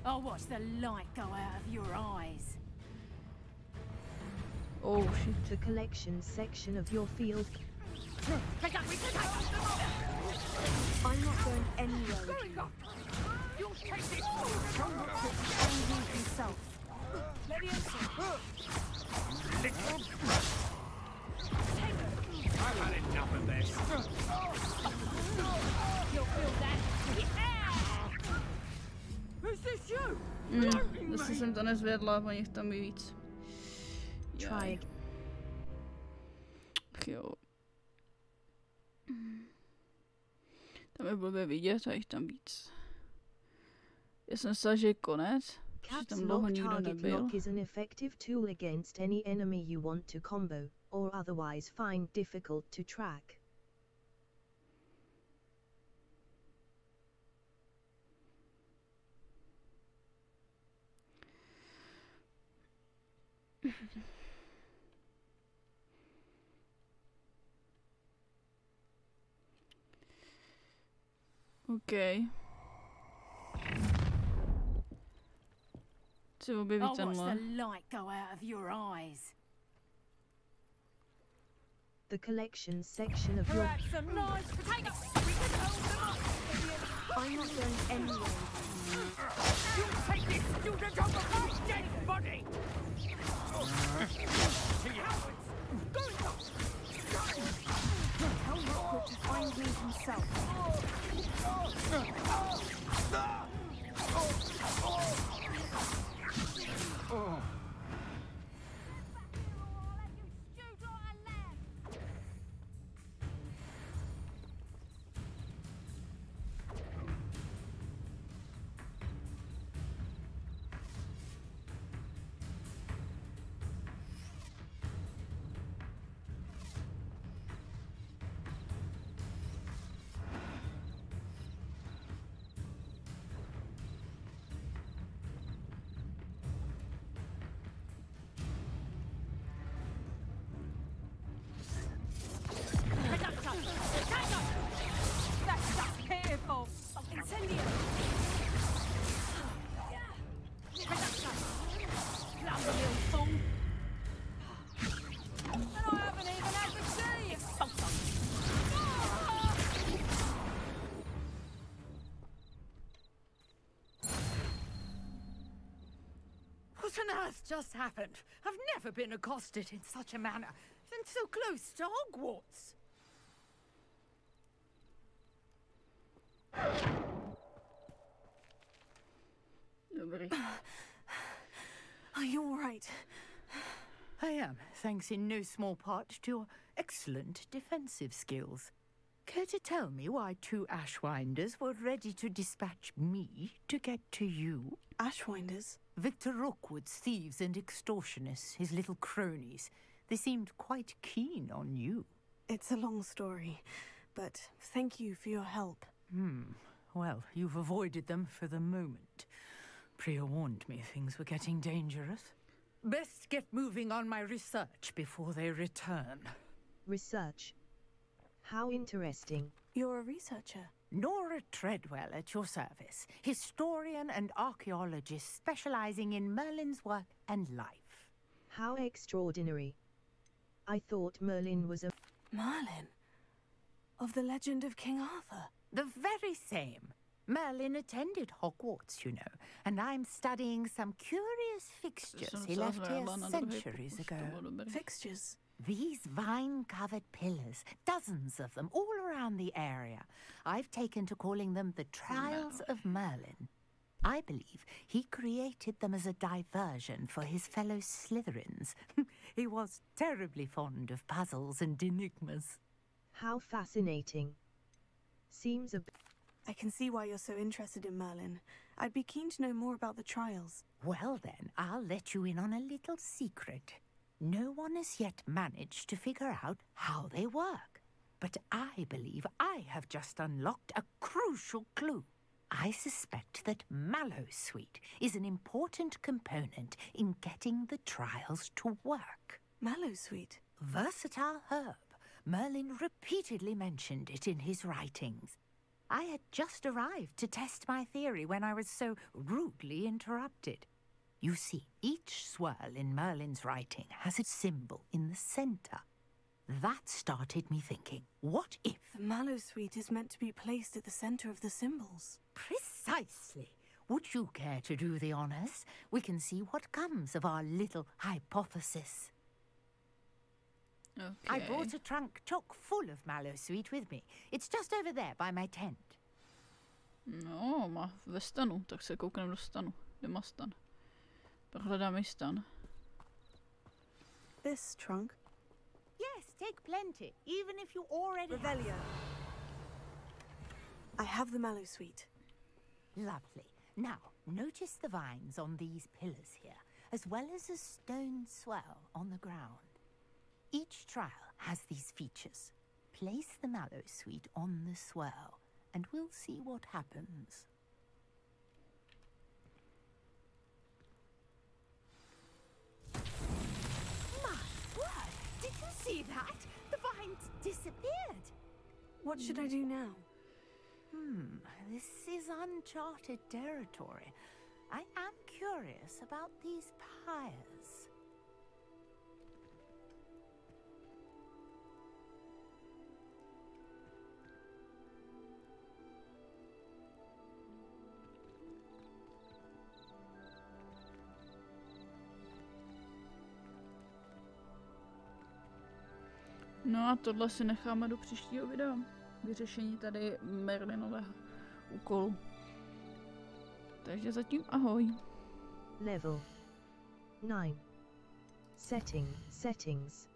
[SPEAKER 22] I'll watch the light go out of your eyes.
[SPEAKER 1] Oh shit.
[SPEAKER 2] The collection section of your field.
[SPEAKER 12] I'm not going anywhere with you.
[SPEAKER 22] You'll take this. Don't look at himself. Let him
[SPEAKER 8] I've had enough of this.
[SPEAKER 22] You'll feel that. Is this you?
[SPEAKER 1] Zase jsem to nezvedla, po nich tam je víc.
[SPEAKER 2] Try.
[SPEAKER 1] Jo. Tam je blbě vidět a jich tam víc. Já jsem myslela, že je konec, že tam dlouho nikdo nebyl.
[SPEAKER 2] Lock is an effective tool against any enemy you want to combo, or otherwise find difficult to track.
[SPEAKER 1] OK. Chci objevit tenhle.
[SPEAKER 2] The collection section of your...
[SPEAKER 22] I'm not going anywhere. You'll take this student of my dead body!
[SPEAKER 12] Tell Rookwood to find me himself.
[SPEAKER 22] What on earth just happened? I've never been accosted in such a manner, and so close to Hogwarts.
[SPEAKER 3] Are you all right?
[SPEAKER 22] I am, thanks in no small part to your excellent defensive skills. Care to tell me why two Ashwinders were ready to dispatch me to get to you?
[SPEAKER 3] Ashwinders?
[SPEAKER 22] Victor Rookwood's thieves and extortionists, his little cronies. They seemed quite keen on you.
[SPEAKER 3] It's a long story, but thank you for your help.
[SPEAKER 22] Well, you've avoided them for the moment. Priya warned me things were getting dangerous. Best get moving on my research before they return.
[SPEAKER 2] Research? How interesting.
[SPEAKER 3] You're a researcher?
[SPEAKER 22] Nora Treadwell at your service, historian and archaeologist specializing in Merlin's work and life.
[SPEAKER 2] How extraordinary. I thought Merlin was a...
[SPEAKER 3] Merlin? Of the legend of King Arthur?
[SPEAKER 22] The very same. Merlin attended Hogwarts, you know, and I'm studying some curious fixtures he left here centuries ago.
[SPEAKER 3] Fixtures?
[SPEAKER 22] These vine-covered pillars, dozens of them, all around the area. I've taken to calling them the Trials of Merlin. I believe he created them as a diversion for his fellow Slytherins. He was terribly fond of puzzles and enigmas.
[SPEAKER 2] How fascinating. Seems a...
[SPEAKER 3] I can see why you're so interested in Merlin. I'd be keen to know more about the trials.
[SPEAKER 22] Well then, I'll let you in on a little secret. No one has yet managed to figure out how they work. But I believe I have just unlocked a crucial clue. I suspect that Mallowsweet is an important component in getting the trials to work.
[SPEAKER 3] Mallowsweet?
[SPEAKER 22] Versatile herb. Merlin repeatedly mentioned it in his writings. I had just arrived to test my theory when I was so rudely interrupted. You see, each swirl in Merlin's writing has a symbol in the center. That started me thinking, what if...
[SPEAKER 3] The Mallowsweet is meant to be placed at the center of the symbols.
[SPEAKER 22] Precisely. Would you care to do the honors? We can see what comes of our little hypothesis.
[SPEAKER 1] Okay.
[SPEAKER 22] I brought a trunk chock full of Mallowsweet with me. It's just over there by my tent.
[SPEAKER 1] No, má ve stanu, tak se koukneme do stanu. Kde má stan? Prohledáme stan.
[SPEAKER 3] This trunk?
[SPEAKER 22] Yes, take plenty, even if you already...
[SPEAKER 3] Revelio. I have the Mallowsweet.
[SPEAKER 22] Lovely. Now, notice the vines on these pillars here, as well as a stone swell on the ground. Each trial has these features. Place the Mallowsweet on the swirl, and we'll see what happens. My word! Did you see that? The vines disappeared.
[SPEAKER 3] What should I do now?
[SPEAKER 22] This is uncharted territory. I am curious about these pyres.
[SPEAKER 1] No a tohle si necháme do příštího videa. Vyřešení tady Merlinového úkolu. Takže zatím ahoj.
[SPEAKER 2] Level 9. Settings.